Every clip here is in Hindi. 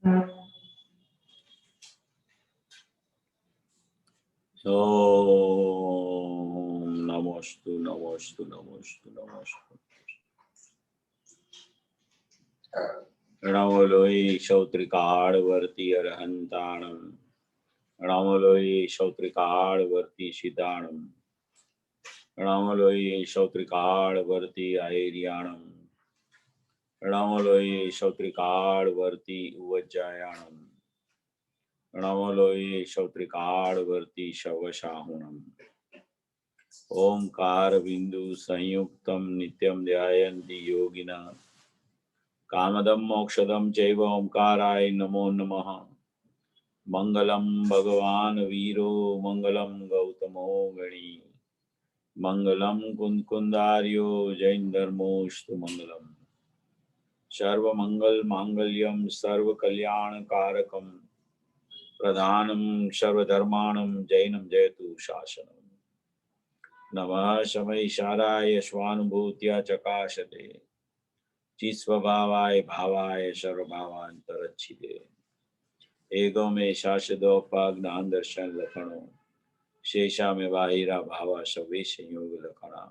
ओम नमोस्तु नमोस्तु नमोस्तु नमोस्तु। णवलोई शौत्रिकाड़वर्ती अरहंताणम णवलोई शौत्रिकाड़वर्ती शिदाणम णवलोई शौत्रिकाड़वर्ती आयरियाणम णवलोई शौत्रिकाड़वर्ती उवज्जायाणम णवलोई शौत्रिकाड़वर्ती शवशाहुणम। ओंकार बिंदु संयुक्तम नित्यम ध्यायन्ति योगिना कामदम मोक्षदम चैव ओंकाराय नमो नमः। मंगलम भगवान वीरो मंगलम गौतमो गणी मंगलम कुंदार्यो जैन धर्मोस्तु मंगलम। सर्वमंगल मांगल्यम सर्व कल्याण कारकम प्रधानम सर्वधर्माणम जैनम जयतु शासनम। नमः शमैशाराय स्वानुभूत्या चकाशते चिस्वभावाय भावाय सर्वभावांतरच्छिदे एगो में शाश्वतोपाज्ञान दर्शन लखणो शेषा में बाहिरा भावा सवे संयोग लखणा।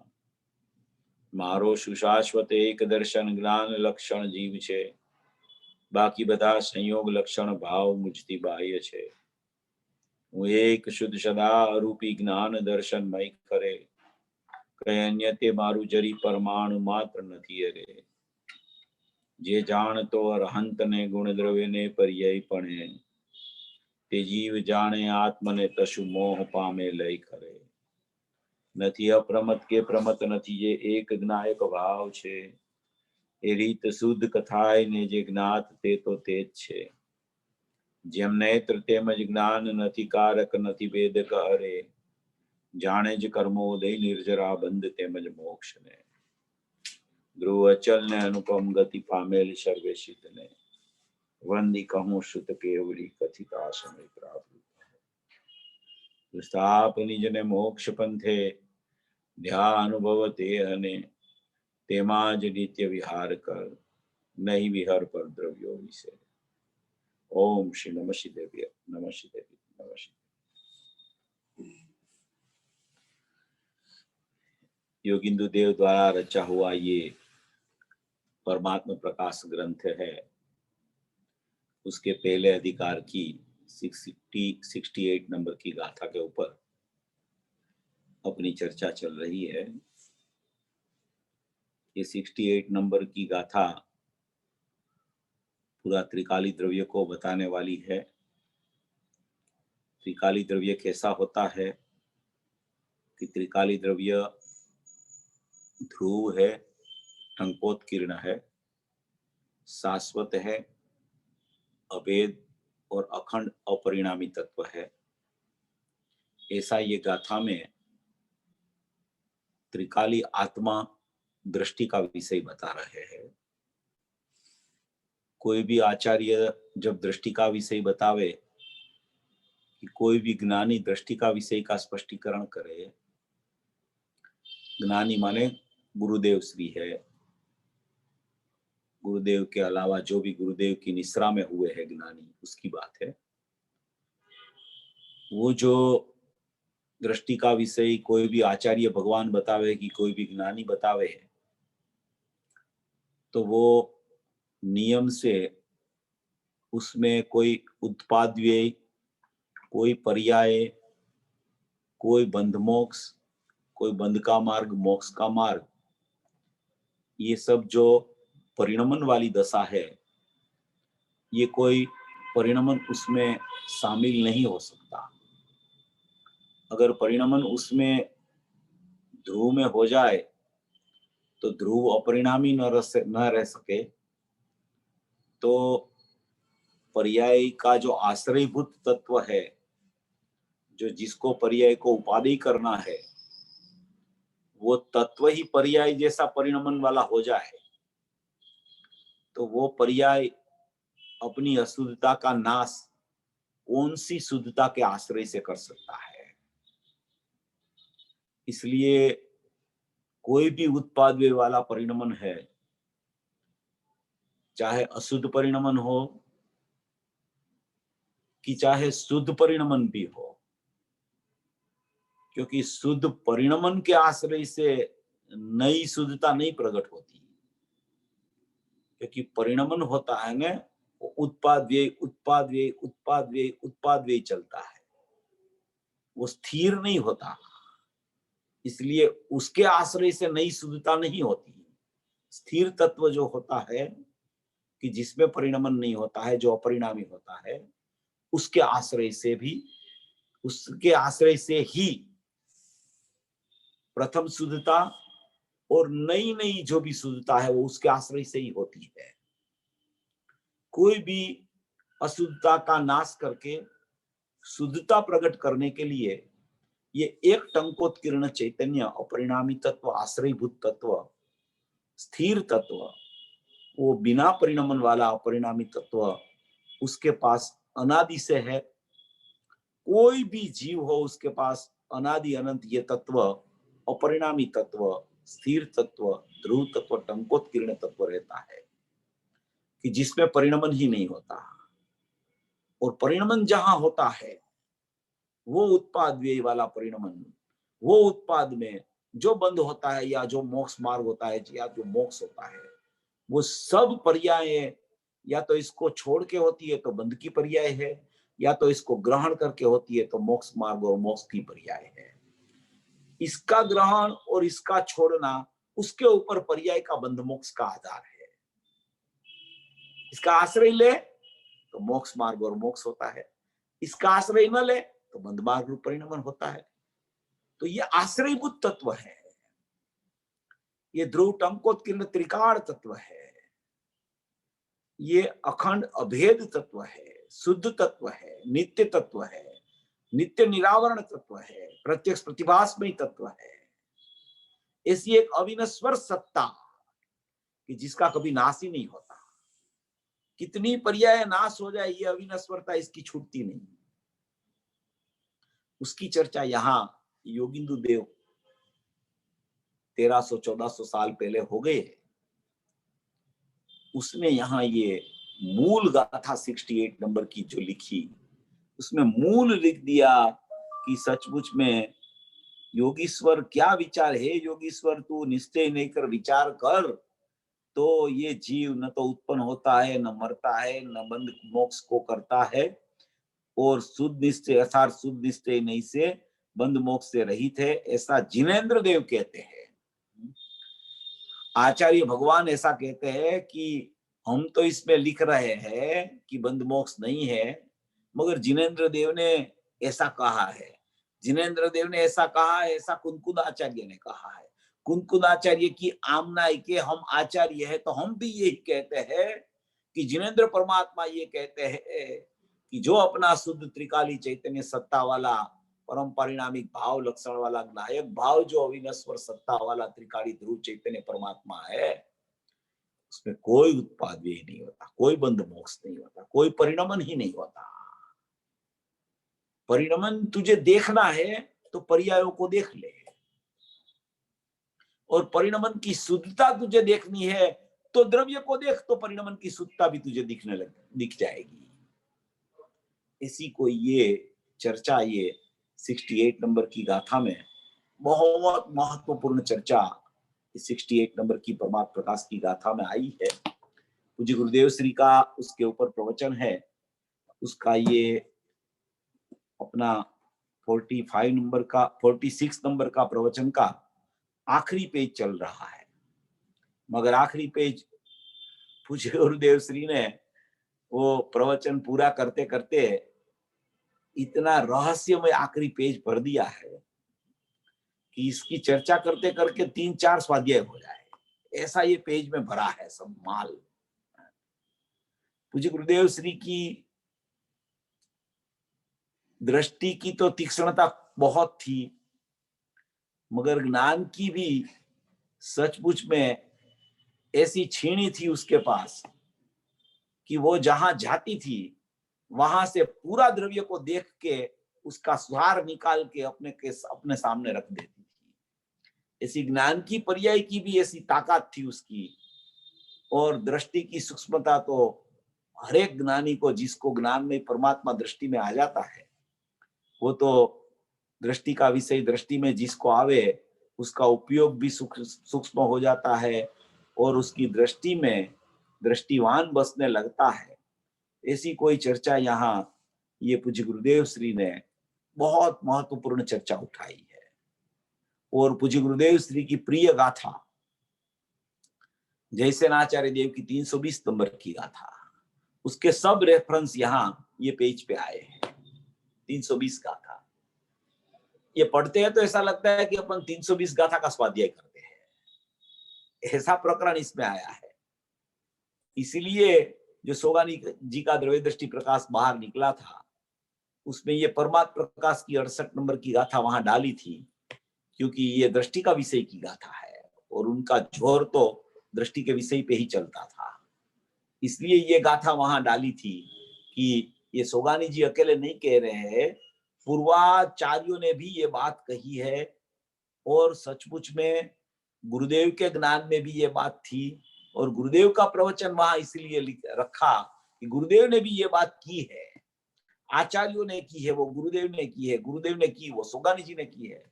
मारो सुशाश्वत एक दर्शन ज्ञान लक्षण जीव छे बाकी बधा संयोग लक्षण भाव मुझती बाह्य छे। હું એક શુદ્ધ સદા અરૂપી જ્ઞાન દર્શન મય કરે કઈ અન્ય તે મારું જરી પરમાણુ માત્ર નથી અરે। જે જાણતો અરહંત ને ગુણ દ્રવ્ય ને પર્યાયપણે તે જીવ જાણે આત્મને તશુ મોહ પામે લય કરે। નથી અપ્રમત કે પ્રમત નથી જે એક જ્ઞાયક ભાવ છે એ રીત શુદ્ધ કથાય ને જે જ્ઞાત તે તો તે જ છે। જેમ નેત્ર તેમજ જ્ઞાન નથી કારક નથી વેદક હરે જાણે જ કર્મોદય નિર્જરા બંધ તેમજ મોક્ષ ને। ધ્રુવ અચલ ને અનુપમ ગતિ પામેલ સર્વેશિત ને વંદી કહું સુત કેવલી કથિતા સમય પ્રાપ્ત। સ્થાપ નિજ ને મોક્ષ પંથે ધ્યા અનુભવ તે હને તેમાં જ નિત્ય વિહાર કર નહીં વિહર પર દ્રવ્યો વિશે। ओम श्री नमः शिदेव्य नमः शिदेव्य नमः शिदेव्य। योगिंदु देव द्वारा रचा हुआ ये परमात्मा प्रकाश ग्रंथ है। उसके पहले अधिकार की 68 नंबर की गाथा के ऊपर अपनी चर्चा चल रही है। ये 68 नंबर की गाथा पूरा त्रिकाली द्रव्य को बताने वाली है। त्रिकाली द्रव्य कैसा होता है कि त्रिकाली द्रव्य ध्रुव है, टंकोत्कीर्ण है, शाश्वत है, अभेद और अखंड अपरिणामी तत्व है। ऐसा ये गाथा में त्रिकाली आत्मा दृष्टि का विषय बता रहे हैं। कोई भी आचार्य जब दृष्टि का विषय बतावे कि कोई भी ज्ञानी दृष्टि का विषय का स्पष्टीकरण करे, ज्ञानी माने गुरुदेव श्री है, गुरुदेव के अलावा जो भी गुरुदेव की निश्रा में हुए हैं ज्ञानी, उसकी बात है। वो जो दृष्टि का विषय कोई भी आचार्य भगवान बतावे कि कोई भी ज्ञानी बतावे तो वो नियम से उसमें कोई उत्पाद व्यय, कोई पर्याय, कोई बंध मोक्ष, कोई बंध का मार्ग, मोक्ष का मार्ग, ये सब जो परिणमन वाली दशा है, ये कोई परिणमन उसमें शामिल नहीं हो सकता। अगर परिणमन उसमें ध्रुव में हो जाए तो ध्रुव अपरिणामी न रह सके, तो पर्याय का जो आश्रयभूत तत्व है, जो जिसको पर्याय को उपादेय करना है, वो तत्व ही पर्याय जैसा परिणमन वाला हो जाए तो वो पर्याय अपनी अशुद्धता का नाश कौन सी शुद्धता के आश्रय से कर सकता है। इसलिए कोई भी उत्पाद व्यय वाला परिणमन है, चाहे अशुद्ध परिणमन हो कि चाहे शुद्ध परिणमन भी हो, क्योंकि शुद्ध परिणमन के आश्रय से नई शुद्धता नहीं प्रकट होती, क्योंकि परिणमन होता है ना, उत्पाद व्यय उत्पाद व्यय उत्पाद व्यय उत्पाद व्यय चलता है, वो स्थिर नहीं होता, इसलिए उसके आश्रय से नई शुद्धता नहीं होती। स्थिर तत्व जो होता है कि जिसमें परिणमन नहीं होता है, जो अपरिणामी होता है, उसके आश्रय से भी, उसके आश्रय से ही प्रथम शुद्धता और नई नई जो भी शुद्धता है वो उसके आश्रय से ही होती है। कोई भी अशुद्धता का नाश करके शुद्धता प्रकट करने के लिए ये एक टंकोत्कीर्ण चैतन्य, अपरिणामी तत्व, आश्रयभूत तत्व, स्थिर तत्व, वो बिना परिणमन वाला अपरिणामी तत्व उसके पास अनादि से है। कोई भी जीव हो उसके पास अनादि अनंत ये तत्व, अपरिणामी तत्व, स्थिर तत्व, ध्रुव तत्व, टंकोत्कीर्ण तत्व रहता है कि जिसमें परिणमन ही नहीं होता। और परिणमन जहां होता है वो उत्पाद व्यय वाला परिणमन, वो उत्पाद में जो बंध होता है या जो मोक्ष मार्ग होता है या जो मोक्ष होता है, वो सब पर्याय या तो इसको छोड़ के होती है तो बंध की पर्याय है, या तो इसको ग्रहण करके होती है तो मोक्ष मार्ग और मोक्ष की पर्याय है। इसका ग्रहण और इसका छोड़ना उसके ऊपर पर्याय का बंध मोक्ष का आधार है। इसका आश्रय ले तो मोक्ष मार्ग और मोक्ष होता है, इसका आश्रय न ले तो बंध मार्ग रूप परिणमन होता है। तो ये आश्रयभूत तत्व है, ये ध्रुव टंकोत्कीर्ण त्रिकाण तत्व है, ये अखंड अभेद तत्व है, शुद्ध तत्व है, नित्य तत्व है, नित्य निरावरण तत्व है, प्रत्यक्ष प्रतिभासमय तत्व है। ऐसी एक अविनश्वर सत्ता कि जिसका कभी नाश ही नहीं होता। कितनी पर्याय नाश हो जाए ये अविनश्वरता इसकी छूटती नहीं। उसकी चर्चा यहाँ योगिंदु देव 1300-1400 साल पहले हो गए। उसने यहाँ ये मूल गाथा 68 नंबर की जो लिखी, उसमें मूल लिख दिया कि सचमुच में योगीश्वर क्या विचार है, योगीश्वर तू निश्चय नहीं कर विचार कर, तो ये जीव न तो उत्पन्न होता है, न मरता है, न बंध मोक्ष को करता है, और शुद्ध निश्चय अर्थात शुद्ध निश्चय नहीं से बंध मोक्ष से रहित है, ऐसा जिनेंद्र देव कहते हैं। आचार्य भगवान ऐसा कहते हैं कि हम तो इसमें लिख रहे हैं कि बंध मोक्ष नहीं है, मगर जिनेंद्र देव ने ऐसा कहा है। जिनेंद्र देव ने ऐसा कहा है, ऐसा कुनकुन आचार्य ने कहा है। कुनकुन आचार्य की आमनाई के हम आचार्य है, तो हम भी यही कहते हैं कि जिनेंद्र परमात्मा ये कहते हैं कि जो अपना शुद्ध त्रिकाली चैतन्य सत्ता वाला परम परिणामिक भाव लक्षण वाला नायक भाव जो अविनश्वर सत्ता वाला त्रिकाली ध्रुव चैतन्य परमात्मा है, उसमें कोई उत्पाद व्यय नहीं होता, कोई बंध मोक्ष नहीं होता, कोई परिणमन ही नहीं होता। परिणमन तुझे देखना है तो पर्यायों को देख ले, और परिणमन की शुद्धता तुझे देखनी है तो द्रव्य को देख, तो परिणमन की शुद्धता भी तुझे दिख जाएगी। इसी को ये चर्चा, ये 68 नंबर की गाथा में बहुत महत्वपूर्ण चर्चा 68 नंबर की परमात्म प्रकाश की गाथा में आई है। पूज्य गुरुदेव श्री का उसके ऊपर प्रवचन है, उसका ये अपना 45 नंबर का 46 नंबर का प्रवचन का आखिरी पेज चल रहा है। मगर आखिरी पेज पूज्य गुरुदेव श्री ने वो प्रवचन पूरा करते करते इतना रहस्यमय आखिरी पेज भर दिया है कि इसकी चर्चा करते करके 3-4 स्वाध्याय हो जाए, ऐसा ये पेज में भरा है सब माल। पूज्य गुरुदेव श्री की दृष्टि की तो तीक्ष्णता बहुत थी, मगर ज्ञान की भी सचमुच में ऐसी छीनी थी उसके पास कि वो जहां जाती थी वहां से पूरा द्रव्य को देख के उसका स्वार निकाल के अपने सामने रख देती थी। ऐसी ज्ञान की पर्याय की भी ऐसी ताकत थी उसकी, और दृष्टि की सूक्ष्मता तो हर एक ज्ञानी को, जिसको ज्ञान में परमात्मा दृष्टि में आ जाता है, वो तो दृष्टि का विषय दृष्टि में जिसको आवे उसका उपयोग भी सूक्ष्म हो जाता है और उसकी दृष्टि में दृष्टिवान बसने लगता है। ऐसी कोई चर्चा यहाँ ये पूज्य गुरुदेव श्री ने बहुत महत्वपूर्ण चर्चा उठाई है। और पूज्य गुरुदेव श्री की प्रिय गाथा जैसे आचार्य देव की 320 नंबर की गाथा, उसके सब रेफरेंस यहाँ ये पेज पे आए हैं। 320 गाथा ये पढ़ते हैं तो ऐसा लगता है कि अपन 320 गाथा का स्वाध्याय करते हैं, ऐसा प्रकरण इसमें आया है। इसीलिए जो सोगानी जी का द्रव्य दृष्टि प्रकाश बाहर निकला था, उसमें ये परमात्म प्रकाश की 68 नंबर की गाथा वहां डाली थी, क्योंकि ये दृष्टि का विषय की गाथा है और उनका जोर तो दृष्टि के विषय पे ही चलता था। इसलिए ये गाथा वहां डाली थी कि ये सोगानी जी अकेले नहीं कह रहे हैं, पूर्वाचार्यों ने भी ये बात कही है और सचमुच में गुरुदेव के ज्ञान में भी ये बात थी और गुरुदेव का प्रवचन वहां इसलिए रखा कि गुरुदेव ने भी ये बात की है, आचार्यों ने की है, वो गुरुदेव ने की है, गुरुदेव ने की वो सोगानी जी ने की है।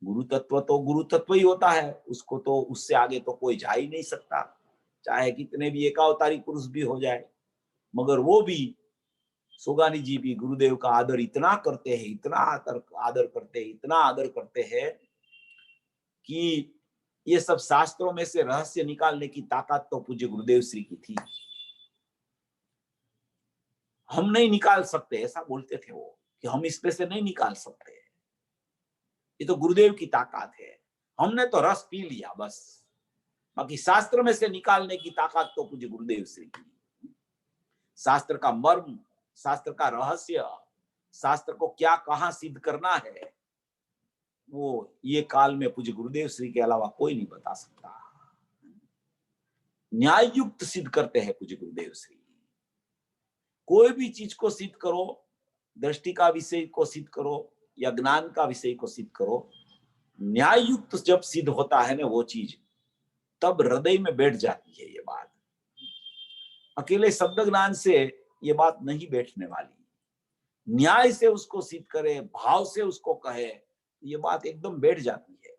गुरु तत्व तो गुरु तत्व ही होता है, उसको तो उससे आगे तो कोई जा ही नहीं सकता, चाहे कितने भी एकावतारी पुरुष भी हो जाए। मगर वो भी सोगानी जी भी गुरुदेव का आदर इतना करते हैं, इतना आदर करते हैं, इतना आदर करते हैं कि ये सब शास्त्रों में से रहस्य निकालने की ताकत तो पूज्य गुरुदेव श्री की थी। हम नहीं निकाल सकते, ऐसा बोलते थे वो कि हम इसमें से नहीं निकाल सकते, ये तो गुरुदेव की ताकत है, हमने तो रस पी लिया बस, बाकी शास्त्र में से निकालने की ताकत तो पूज्य गुरुदेव श्री की। शास्त्र का मर्म, शास्त्र का रहस्य, शास्त्र को क्या कहां सिद्ध करना है, वो ये काल में पूज्य गुरुदेव श्री के अलावा कोई नहीं बता सकता। न्याय युक्त सिद्ध करते हैं पूज्य गुरुदेव श्री। कोई भी चीज को सिद्ध करो, दृष्टि का विषय को सिद्ध करो या ज्ञान का विषय को सिद्ध करो, न्याय युक्त जब सिद्ध होता है ना वो चीज, तब हृदय में बैठ जाती है ये बात। अकेले शब्द ज्ञान से ये बात नहीं बैठने वाली, न्याय से उसको सिद्ध करे, भाव से उसको कहे, ये बात एकदम बैठ जाती है।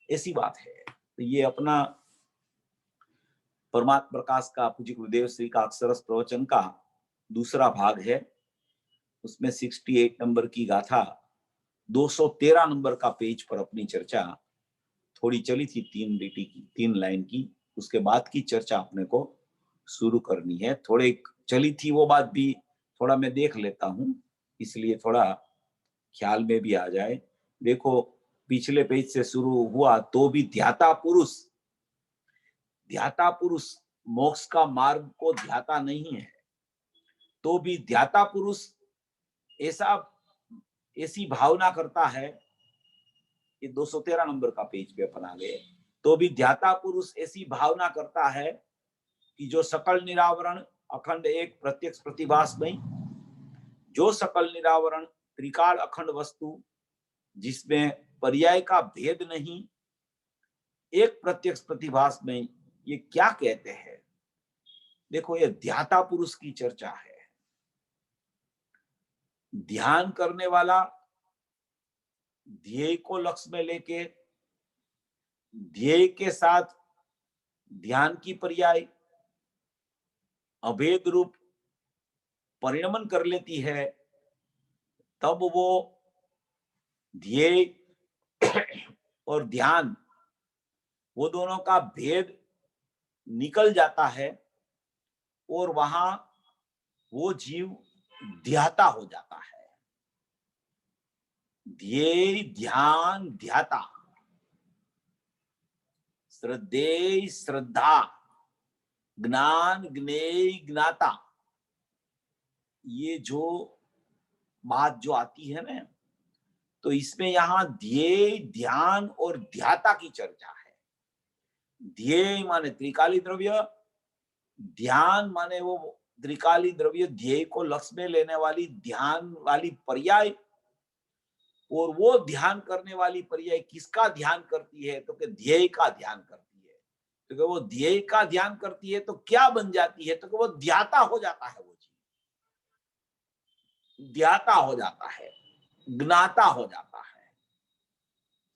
ऐसी बात है। तो ये अपना परमात्मा प्रकाश का पूज्य गुरुदेव श्री का अक्षरस प्रवचन का दूसरा भाग है। उसमें 68 नंबर की गाथा 213 नंबर का पेज पर अपनी चर्चा थोड़ी चली थी, 3 रीति की, 3 लाइन की। उसके बाद की चर्चा अपने को शुरू करनी है। थोड़े चली थी वो बात भी थोड़ा मैं देख लेता हूं, इसलिए थोड़ा ख्याल में भी आ जाए। देखो पिछले पेज से शुरू हुआ, तो भी ध्याता पुरुष मोक्ष का मार्ग को ध्याता नहीं है, तो भी ध्याता पुरुष ऐसी भावना करता है। ये 213 नंबर का पेज पे अपन आ गए। तो भी ध्याता पुरुष ऐसी भावना करता है कि जो सकल निरावरण अखंड एक प्रत्यक्ष प्रतिभास में, जो सकल निरावरण त्रिकाल अखंड वस्तु जिसमें पर्याय का भेद नहीं, एक प्रत्यक्ष प्रतिभास में, ये क्या कहते हैं। देखो ये ध्याता पुरुष की चर्चा है। ध्यान करने वाला ध्येय को लक्ष्य में लेके, ध्येय के साथ ध्यान की पर्याय अभेद रूप परिणमन कर लेती है, तब वो ध्येय और ध्यान वो दोनों का भेद निकल जाता है और वहां वो जीव ध्याता हो जाता है। ध्येय ध्यान ध्याता, श्रद्धेय श्रद्धा, ज्ञान ज्ञेय ज्ञाता, ये जो बात जो आती है ना, तो इसमें यहां ध्येय ध्यान और ध्याता की चर्चा है। ध्येय माने त्रिकाली द्रव्य, ध्यान माने वो त्रिकाली द्रव्य ध्येय को लक्ष्य में लेने वाली ध्यान वाली पर्याय, और वो ध्यान करने वाली पर्याय किसका ध्यान करती है, तो कि ध्येय का ध्यान करती है। तो वो ध्येय का ध्यान करती है तो क्या बन जाती है, तो वो ध्याता हो जाता है, वो चीज ध्याता हो जाता है, ज्ञाता हो जाता है,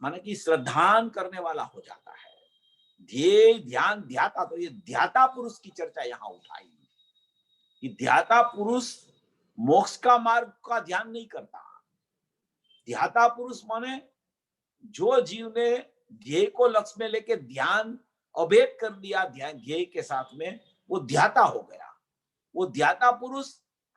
माने कि श्रद्धान करने वाला हो जाता है। ध्येय ध्यान ध्याता, तो ये ध्याता पुरुष की चर्चा यहां उठाई कि ध्याता पुरुष मोक्ष का मार्ग का ध्यान नहीं करता। ध्याता पुरुष माने जो जीव ने ध्येय को लक्ष्य में लेके ध्यान अभेद कर दिया ध्यान ध्येय के साथ में, वो ध्याता हो गया। वो ध्याता पुरुष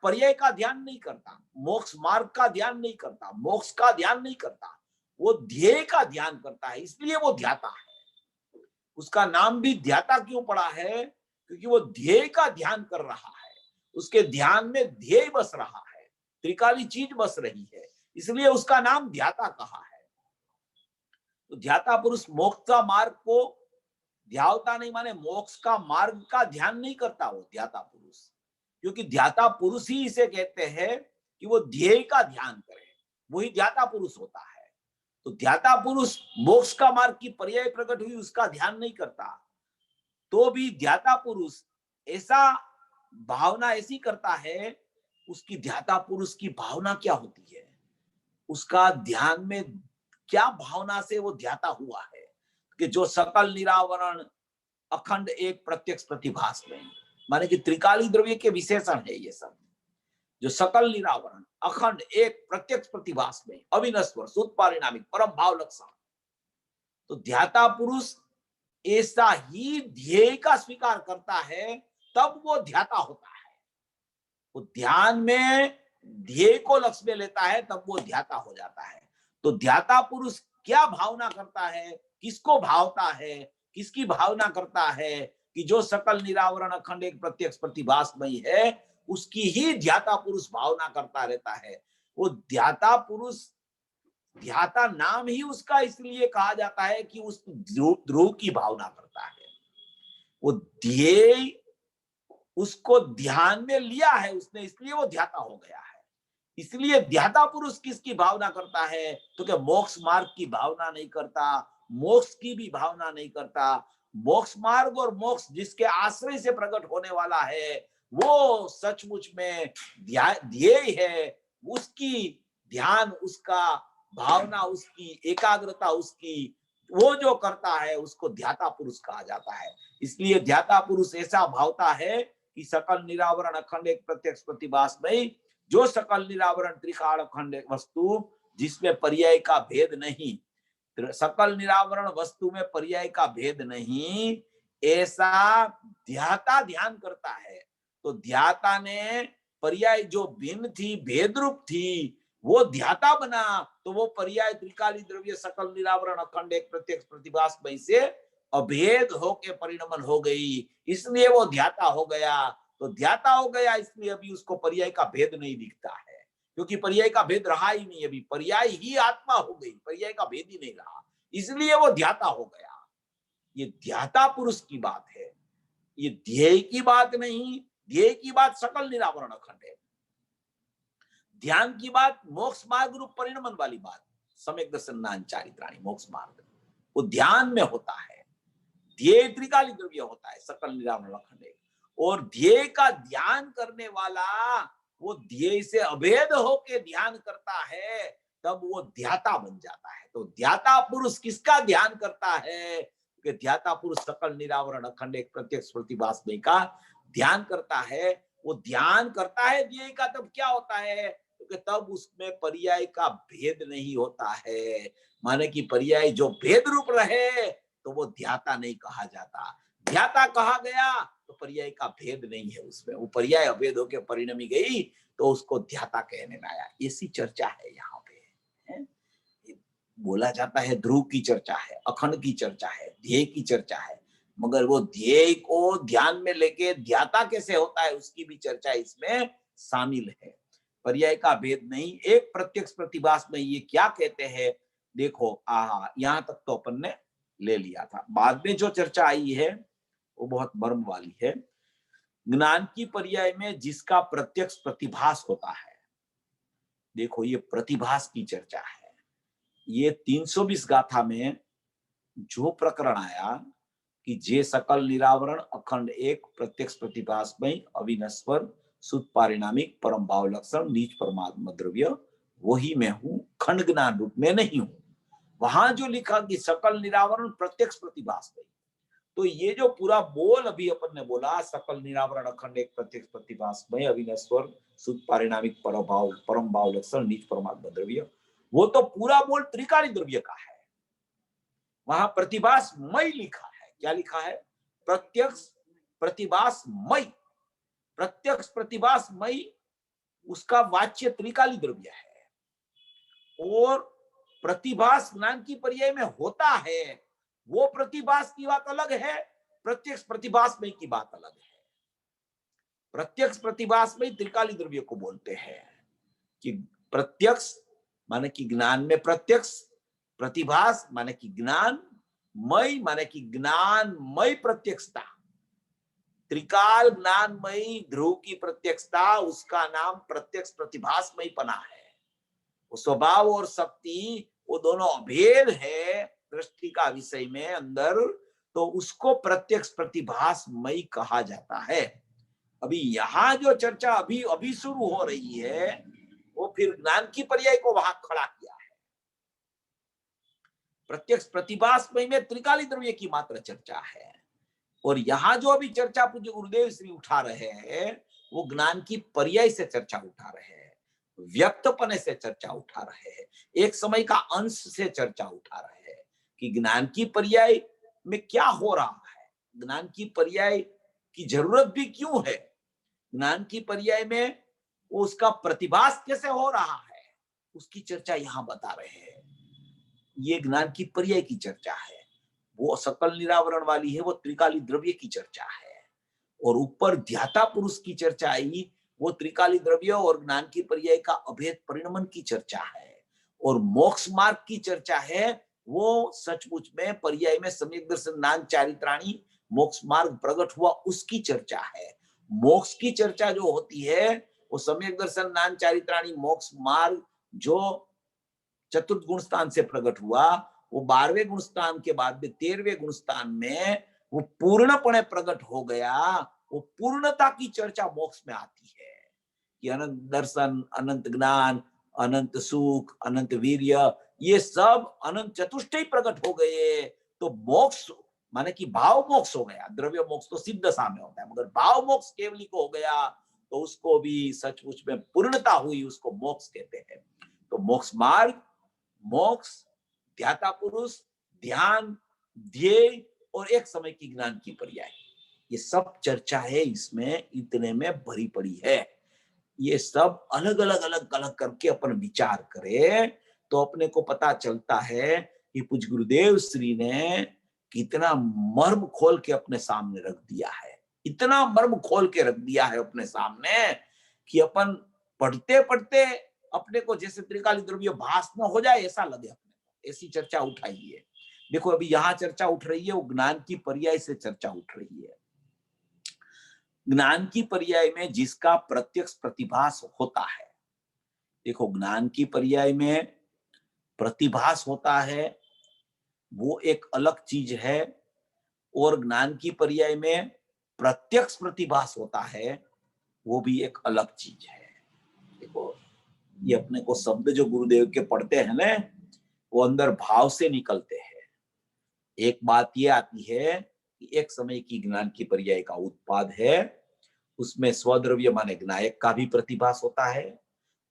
पर्याय का ध्यान नहीं करता, मोक्ष मार्ग का ध्यान नहीं करता, मोक्ष का ध्यान नहीं करता, वो ध्येय का ध्यान करता है, इसलिए वो ध्याता है। उसका नाम भी ध्याता क्यों पड़ा है, क्योंकि वो ध्येय का ध्यान कर रहा है, उसके ध्यान में ध्येय बस रहा है, त्रिकाली चीज बस रही है, इसलिए उसका नाम ध्याता कहा है। तो ध्याता पुरुष मोक्ष का मार्ग को ध्यावता नहीं, माने मोक्ष का मार्ग का ध्यान नहीं करता वो ध्याता पुरुष, क्योंकि ध्याता पुरुष ही इसे कहते हैं कि वो ध्येय का ध्यान करे, वही ध्याता पुरुष होता है। तो ध्याता पुरुष मोक्ष का मार्ग की पर्याय प्रकट हुई उसका ध्यान नहीं करता, तो भी ध्याता पुरुष ऐसा भावना ऐसी करता है, उसकी ध्याता पुरुष की भावना क्या होती है, उसका ध्यान में क्या भावना से वो ध्याता हुआ है कि जो सकल निरावरण अखंड एक प्रत्यक्ष प्रतिभास में, माने कि त्रिकाली द्रव्य के विशेषण है ये सब, जो सकल निरावरण अखंड एक प्रत्यक्ष प्रतिभास में अविनश्वर शुद्ध पारिणामिक परम भाव लक्षण, तो ध्याता पुरुष ऐसा ही ध्येय का स्वीकार करता है, तब वो ध्याता होता है। वो ध्यान में ध्येय को लक्ष्य में लेता है, तब वो ध्याता हो जाता है। तो ध्याता पुरुष क्या भावना करता है, किसको भावता है, किसकी भावना करता है कि जो सकल निरावरण अखंड एक प्रत्यक्ष प्रतिभासमयी है, उसकी ही ध्याता पुरुष भावना करता रहता है। वो ध्याता पुरुष, ध्याता नाम ही उसका इसलिए कहा जाता है कि उस ध्रुव की भावना करता है। वो ध्येय उसको ध्यान में लिया है उसने, इसलिए वो ध्याता हो गया है। इसलिए ध्याता पुरुष किसकी भावना करता है, तो क्या मोक्ष मार्ग की भावना नहीं करता, मोक्ष की भी भावना नहीं करता। मोक्ष मार्ग और मोक्ष जिसके आश्रय से प्रकट होने वाला है, वो सचमुच में ध्येय है, उसकी ध्यान, उसका भावना, उसकी एकाग्रता, उसकी वो जो करता है उसको ध्याता पुरुष कहा जाता है। इसलिए ध्याता पुरुष ऐसा भावता है कि सकल निरावरण अखंड एक प्रत्यक्ष प्रतिभास में, जो सकल निरावरण त्रिकाल अखंड वस्तु जिसमें पर्याय का भेद नहीं, सकल निरावरण वस्तु में पर्याय का भेद नहीं, ऐसा ध्याता ध्यान करता है। तो ध्याता ने पर्याय जो भिन्न थी, भेद रूप थी, वो ध्याता बना, तो वो पर्याय त्रिकाली द्रव्य सकल निरावरण अखंड एक प्रत्यक्ष प्रतिभास में से अभेद होके परिणमन हो गई, इसलिए वो ध्याता हो गया। तो ध्याता हो गया इसलिए अभी उसको पर्याय का भेद नहीं दिखता है, क्योंकि पर्याय का भेद रहा ही नहीं, अभी पर्याय ही आत्मा हो गई, पर्याय का भेद ही नहीं रहा, इसलिए वो ध्याता हो गया। ये ध्याता पुरुष की बात है, ये ध्येय की बात नहीं। ध्येय की बात सकल निरावरण अखंड है, ध्यान की बात मोक्ष मार्ग रूप परिणमन वाली बात, सम्यक दर्शन चारित्राणी मोक्ष मार्ग, वो ध्यान में होता है। ध्येय त्रिकाली द्रव्य होता है सकल निरावरण अखंड, और ध्येय का ध्यान करने वाला वो ध्येय से अभेद होके ध्यान करता है, तब वो ध्याता बन जाता है। तो ध्येता पुरुष किसका ध्यान करता है, कि ध्याता पुरुष सकल निरावरण अखंड एक प्रत्यक्ष प्रतिभासमय का ध्यान करता है। वो ध्यान करता है ध्येय का, तब क्या होता है, क्योंकि तब उसमें पर्याय का भेद नहीं होता है, माने कि पर्याय जो भेद रूप रहे तो वो ध्याता नहीं कहा जाता। ध्याता कहा गया तो पर्याय का भेद नहीं है उसमें, वो पर्याय अभेद होकर परिणमी गई तो उसको ध्येता कहने में आया। ऐसी चर्चा है यहाँ पे, है? बोला जाता है ध्रुव की चर्चा है, अखंड की चर्चा है, ध्येय की चर्चा है, मगर वो ध्येय को ध्यान में लेके ध्याता कैसे होता है उसकी भी चर्चा इसमें शामिल है। पर्याय का भेद नहीं, एक प्रत्यक्ष प्रतिभास में ये क्या कहते हैं, देखो यहाँ तक तो अपन ने ले लिया था। बाद में जो चर्चा आई है वो बहुत मर्म वाली है। ज्ञान की पर्याय में जिसका प्रत्यक्ष प्रतिभास होता है, देखो ये प्रतिभास की चर्चा है। ये 320 गाथा में जो प्रकरण आया कि जे सकल निरावरण अखंड एक प्रत्यक्ष प्रतिभासमय अविनश्वर शुद्ध पारिणामिक परम भाव लक्षण नीच परमात्मा द्रव्य वही मैं हूं, खंड ज्ञान रूप में नहीं हूं। वहां जो लिखा कि सकल निरावरण प्रत्यक्ष प्रतिभासमय, तो ये जो पूरा बोल अभी अपन ने बोला, सकल निरावरण अखंड एक प्रत्यक्ष प्रतिभासमय अविनश्वर शुद्ध पारिणामिक परम भाव लक्षण नीच परमात्मा द्रव्य, वो तो पूरा बोल त्रिकाली द्रव्य का है। वहां प्रतिभासमय लिखा है। क्या लिखा है? प्रत्यक्ष प्रतिभासमय। प्रत्यक्ष प्रतिभासमय उसका वाच्य त्रिकाली द्रव्य है। और प्रतिभास ज्ञान की पर्याय में होता है, वो प्रतिभास की बात अलग है, प्रत्यक्ष प्रतिभासमय की बात अलग है। प्रत्यक्ष प्रतिभासमय त्रिकाली द्रव्य को बोलते हैं कि प्रत्यक्ष माने कि ज्ञान में प्रत्यक्ष, प्रतिभास माने कि ज्ञान, मय माने कि ज्ञानमय प्रत्यक्षता। त्रिकाल ज्ञानमयी ध्रुव की प्रत्यक्षता, उसका नाम प्रत्यक्ष प्रतिभासमय पना है। वो स्वभाव और शक्ति वो दोनों अभेद है दृष्टि का विषय में अंदर, तो उसको प्रत्यक्ष प्रतिभासमय कहा जाता है। अभी यहाँ जो चर्चा अभी अभी शुरू हो रही है, वो फिर ज्ञान की पर्याय को वहां खड़ा किया है। प्रत्यक्ष प्रतिभासमय में त्रिकाली द्रव्य की मात्र चर्चा है, और यहाँ जो अभी चर्चा पूज्य गुरुदेव श्री उठा रहे हैं, वो ज्ञान की पर्याय से चर्चा उठा रहे हैं, व्यक्तपने से चर्चा उठा रहे हैं, एक समय का अंश से चर्चा उठा रहे हैं कि ज्ञान की पर्याय में क्या हो रहा है, ज्ञान की पर्याय की जरूरत भी क्यों है, ज्ञान की पर्याय में वो उसका प्रतिभास कैसे हो रहा है, उसकी चर्चा यहाँ बता रहे हैं। ये ज्ञान की पर्याय की चर्चा है। वो सकल निरावरण वाली है, वो त्रिकाली द्रव्य की चर्चा है। और ऊपर ध्याता पुरुष की चर्चा आई, वो त्रिकाली द्रव्य और ज्ञान की पर्याय का अभेद परिणमन की चर्चा है। और मोक्ष मार्ग की चर्चा है, वो सचमुच में पर्याय में सम्यक दर्शन नाम चारित्राणी मोक्ष मार्ग प्रकट हुआ, उसकी चर्चा है। मोक्ष की चर्चा जो होती है, वो सम्यक दर्शन नाम चारित्राणी मोक्ष मार्ग जो चतुर्थ गुण स्थान से प्रकट हुआ, वो 12वें गुण स्थान के बाद में 13वें गुण स्थान में वो पूर्णपणे प्रकट हो गया। वो पूर्णता की चर्चा मोक्ष में आती है कि अनंत दर्शन, अनंत ज्ञान, अनंत सुख, अनंत वीर्य, ये सब अनंत चतुष्टय प्रकट हो गए। तो मोक्ष माने कि भाव मोक्ष हो गया। द्रव्य मोक्ष तो सिद्ध दशा में होता है, मगर भाव मोक्ष केवली को हो गया, तो उसको भी सचमुच में पूर्णता हुई, उसको मोक्ष कहते हैं। तो मोक्ष मार्ग, मोक्ष, ध्याता पुरुष, ध्यान, ध्येय और एक समय की ज्ञान की पर्याय, ये सब चर्चा है इसमें, इतने में भरी पड़ी है। ये सब अलग अलग अलग अलग करके अपन विचार करें तो अपने को पता चलता है कि पूज्य गुरुदेव श्री ने कितना मर्म खोल के अपने सामने रख दिया है, इतना मर्म खोल के रख दिया है अपने सामने कि अपन पढ़ते पढ़ते अपने को जैसे त्रिकाली द्रव्य भास न हो जाए ऐसा लगे अपने को, ऐसी चर्चा उठाई है। देखो अभी यहाँ चर्चा उठ रही है, वो ज्ञान की पर्याय से चर्चा उठ रही है। ज्ञान की पर्याय में जिसका प्रत्यक्ष प्रतिभास होता है, देखो ज्ञान की पर्याय में प्रतिभास होता है वो एक अलग चीज है, और ज्ञान की पर्याय में प्रत्यक्ष प्रतिभास होता है वो भी एक अलग चीज है। देखो ये अपने को शब्द जो गुरुदेव के पढ़ते हैं ना, वो अंदर भाव से निकलते हैं। एक बात ये आती है कि एक समय की ज्ञान की पर्याय का उत्पाद है, उसमें स्वद्रव्य माने ज्ञायक का भी प्रतिभास होता है,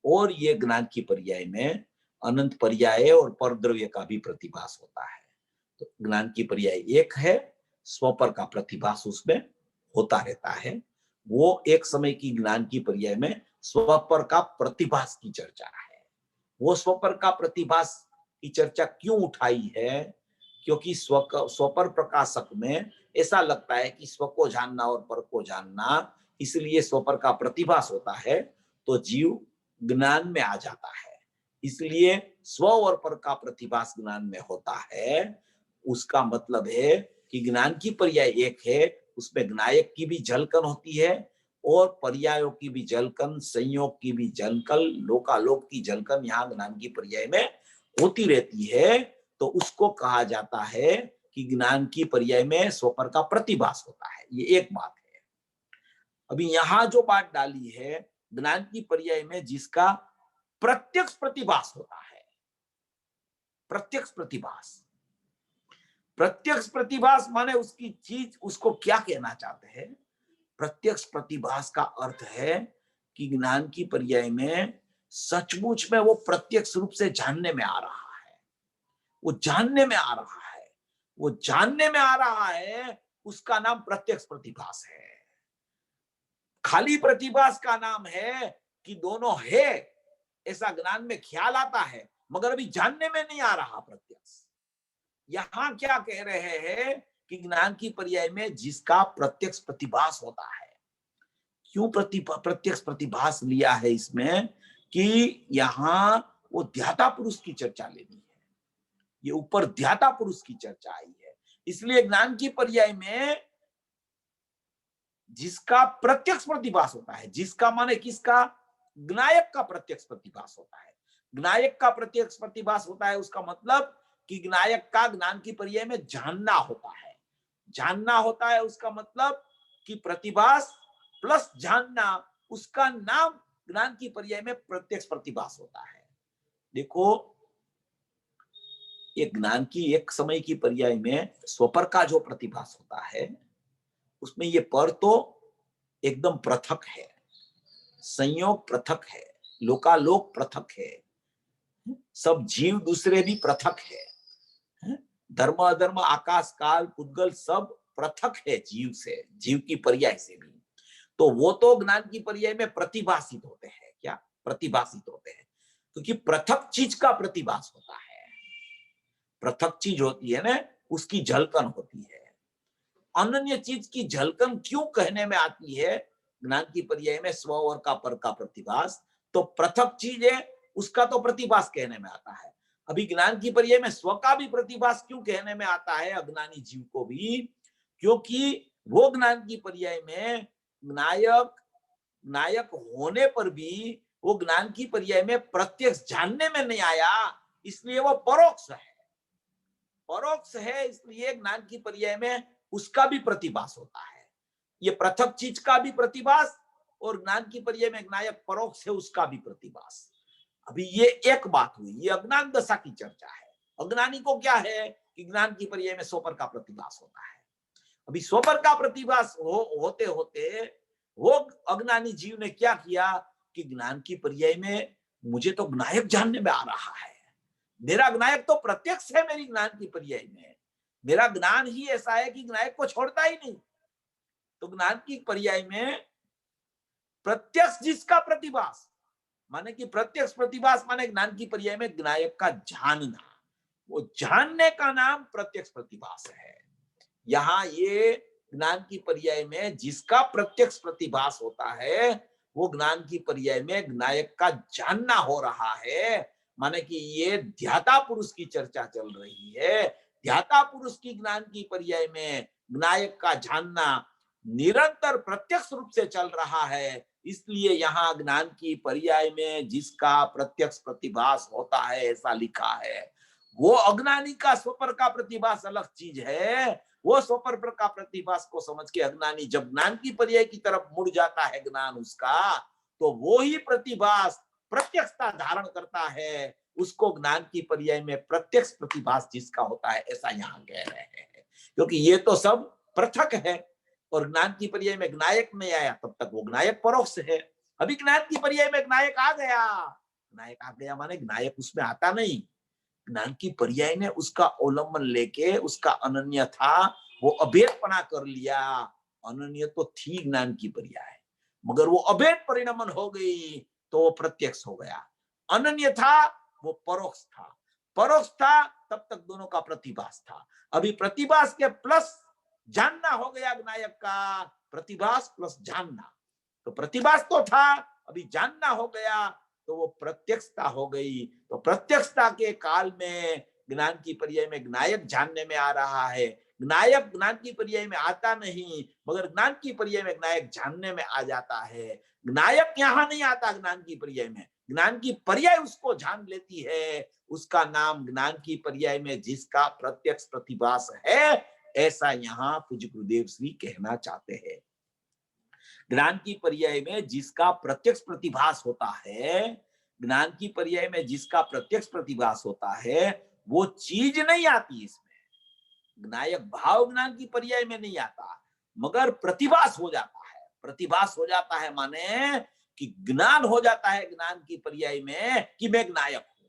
और ये ज्ञान की पर्याय में अनंत पर्याय और परद्रव्य का भी प्रतिभास होता है। तो ज्ञान की पर्याय एक है, स्वपर का प्रतिभास उसमें होता रहता है। वो एक समय की ज्ञान की पर्याय में स्वपर का प्रतिभास की चर्चा है। वो स्वपर का प्रतिभास की चर्चा क्यों उठाई है? क्योंकि स्वपर प्रकाशक में ऐसा लगता है कि स्व को जानना और पर को जानना, इसलिए स्वपर का प्रतिभास होता है तो जीव ज्ञान में आ जाता है। इसलिए स्व और पर का प्रतिभास ज्ञान में होता है। उसका मतलब है कि ज्ञान की पर्याय एक है, उसमें ज्ञायक की भी झलकन होती है और पर्यायों की भी झलकन, संयोग की भी झलकन, लोकालोक की झलकन यहाँ ज्ञान की पर्याय में होती रहती है। तो उसको कहा जाता है कि ज्ञान की पर्याय में स्वपर का प्रतिभास होता है, ये एक बात है। अभी यहां जो बात डाली है, ज्ञान की पर्याय में जिसका प्रत्यक्ष प्रतिभास होता है, प्रत्यक्ष प्रतिभास। प्रत्यक्ष प्रतिभास माने उसकी चीज, उसको क्या कहना चाहते हैं? प्रत्यक्ष प्रतिभास का अर्थ है कि ज्ञान की पर्याय में सचमुच में वो प्रत्यक्ष रूप से जानने में आ रहा है, वो जानने में आ रहा है, वो जानने में आ रहा है, उसका नाम प्रत्यक्ष प्रतिभास है। खाली प्रतिभास का नाम है कि दोनों है ऐसा ज्ञान में ख्याल आता है, मगर अभी जानने में नहीं आ रहा प्रत्यक्ष। यहां क्या कह रहे हैं कि ज्ञान की पर्याय में जिसका प्रत्यक्ष प्रतिभास होता है। क्यों प्रत्यक्ष प्रतिभास लिया है इसमें? कि यहां वो ध्याता पुरुष की चर्चा लेनी है, ये ऊपर ध्याता पुरुष की चर्चा आई है, इसलिए ज्ञान की पर्याय में जिसका प्रत्यक्ष प्रतिभास होता है, जिसका माने किसका? ज्ञायक का प्रत्यक्ष प्रतिभास होता है। ज्ञायक का प्रत्यक्ष प्रतिभास होता है, उसका मतलब कि ज्ञायक का ज्ञान की पर्याय में जानना होता है। जानना होता है उसका मतलब कि प्रतिभास प्लस जानना, उसका नाम ज्ञान की पर्याय में प्रत्यक्ष प्रतिभास होता है। देखो, एक ज्ञान की एक समय की पर्याय में स्वपर का जो प्रतिभास होता है, उसमें ये पर तो एकदम पृथक है, संयोग पृथक है, लोकालोक पृथक है, सब जीव दूसरे भी पृथक है, धर्म अधर्म आकाश काल पुद्गल सब पृथक है जीव से, जीव की पर्याय से भी। तो वो तो ज्ञान की पर्याय में प्रतिभाषित होते हैं। क्या प्रतिभाषित होते हैं? क्योंकि पृथक चीज का प्रतिभास होता है, पृथक चीज होती है ना, उसकी झलकन होती है। अनन्य चीज की झलकन क्यों कहने में आती है ज्ञान की पर्याय में? स्व और का पर का प्रतिभास, तो पृथक चीज है उसका तो प्रतिभास कहने में आता है। अभी ज्ञान की पर्याय में स्व का भी प्रतिभास क्यों कहने में आता है अज्ञानी जीव को भी? क्योंकि वो ज्ञान की पर्याय में नायक नायक होने पर भी वो ज्ञान की पर्याय में प्रत्यक्ष जानने में नहीं आया, इसलिए वो परोक्ष है। परोक्ष है इसलिए ज्ञान की पर्याय में उसका भी प्रतिभास होता है। ये पृथक चीज का भी प्रतिभास और ज्ञान की पर्याय में नायक परोक्ष है उसका भी प्रतिभास। अभी ये एक बात हुई, ये अज्ञान दशा की चर्चा है। अज्ञानी को क्या है कि ज्ञान की पर्याय में स्वपर का प्रतिभास होता है। अभी स्वपर का प्रतिभास होते होते वो अज्ञानी जीव ने क्या किया कि ज्ञान की पर्याय में मुझे तो ज्ञायक जानने में आ रहा है, मेरा ज्ञायक तो प्रत्यक्ष है मेरी ज्ञान की पर्याय में, मेरा ज्ञान ही ऐसा है कि ज्ञायक को छोड़ता ही नहीं। तो ज्ञान की पर्याय में प्रत्यक्ष जिसका प्रतिभास, माने कि प्रत्यक्ष प्रतिभास माने ज्ञान की पर्याय में ज्ञायक का जानना, वो जानने का नाम प्रत्यक्ष प्रतिभास है। यहाँ ये ज्ञान की पर्याय में जिसका प्रत्यक्ष प्रतिभास होता है, वो ज्ञान की पर्याय में ज्ञायक का जानना हो रहा है। माने कि ये ध्याता पुरुष की चर्चा चल रही है। ध्याता पुरुष की ज्ञान की पर्याय में ज्ञायक का जानना निरंतर प्रत्यक्ष रूप से चल रहा है, इसलिए यहाँ ज्ञान की पर्याय में जिसका प्रत्यक्ष प्रतिभास होता है ऐसा लिखा है। वो अज्ञानी का स्वपर का प्रतिभास अलग चीज है। वो स्वपर का प्रतिभास को समझ के अज्ञानी जब ज्ञान की पर्याय की तरफ मुड़ जाता है ज्ञान उसका, तो वो ही प्रतिभास प्रत्यक्षता धारण करता है, उसको ज्ञान की पर्याय में प्रत्यक्ष प्रतिभास जिसका होता है ऐसा यहाँ कह रहे हैं। क्योंकि ये तो सब पृथक है और ज्ञान की पर्याय में ज्ञायक नहीं आया तब तक वो ज्ञायक परोक्ष है। अभी ज्ञान की पर्याय में ज्ञायक आ गया, ज्ञायक आ गया माने ज्ञायक उसमें आता नहीं, ज्ञान की पर्याय ने उसका अवलंबन लेके उसका अनन्य था वो अभेदपना कर लिया। अनन्य तो थी ज्ञान की पर्याय, मगर वो अभेद परिणमन हो गई तो वो प्रत्यक्ष हो गया। अनन्य था वो परोक्ष था, परोक्ष था तब तक दोनों का प्रतिभास था। अभी प्रतिभास के प्लस जानना हो गया ज्ञायक का, प्रतिभास प्लस जानना, तो प्रतिभास तो था अभी जानना हो गया तो वो प्रत्यक्षता हो गई। तो प्रत्यक्षता के काल में ज्ञान की पर्याय में ज्ञायक जानने में आ रहा है, ज्ञायक ज्ञान की पर्याय में आता नहीं मगर ज्ञान की पर्याय में ज्ञायक जानने में आ जाता है। ज्ञायक यहाँ नहीं आता ज्ञान की पर्याय में, ज्ञान की पर्याय उसको जान लेती है, उसका नाम ज्ञान की पर्याय में जिसका प्रत्यक्ष प्रतिभास है, ऐसा यहाँ पूज्य गुरुदेव श्री कहना चाहते हैं। ज्ञान की पर्याय में जिसका प्रत्यक्ष प्रतिभास होता है, ज्ञान की पर्याय में जिसका प्रत्यक्ष प्रतिभास होता है, वो चीज नहीं आती इसमें। ज्ञायक भाव ज्ञान की पर्याय में नहीं आता, मगर प्रतिभास हो जाता है। प्रतिभास हो जाता है माने कि ज्ञान हो जाता है ज्ञान की पर्याय में कि मैं ज्ञायक हूं,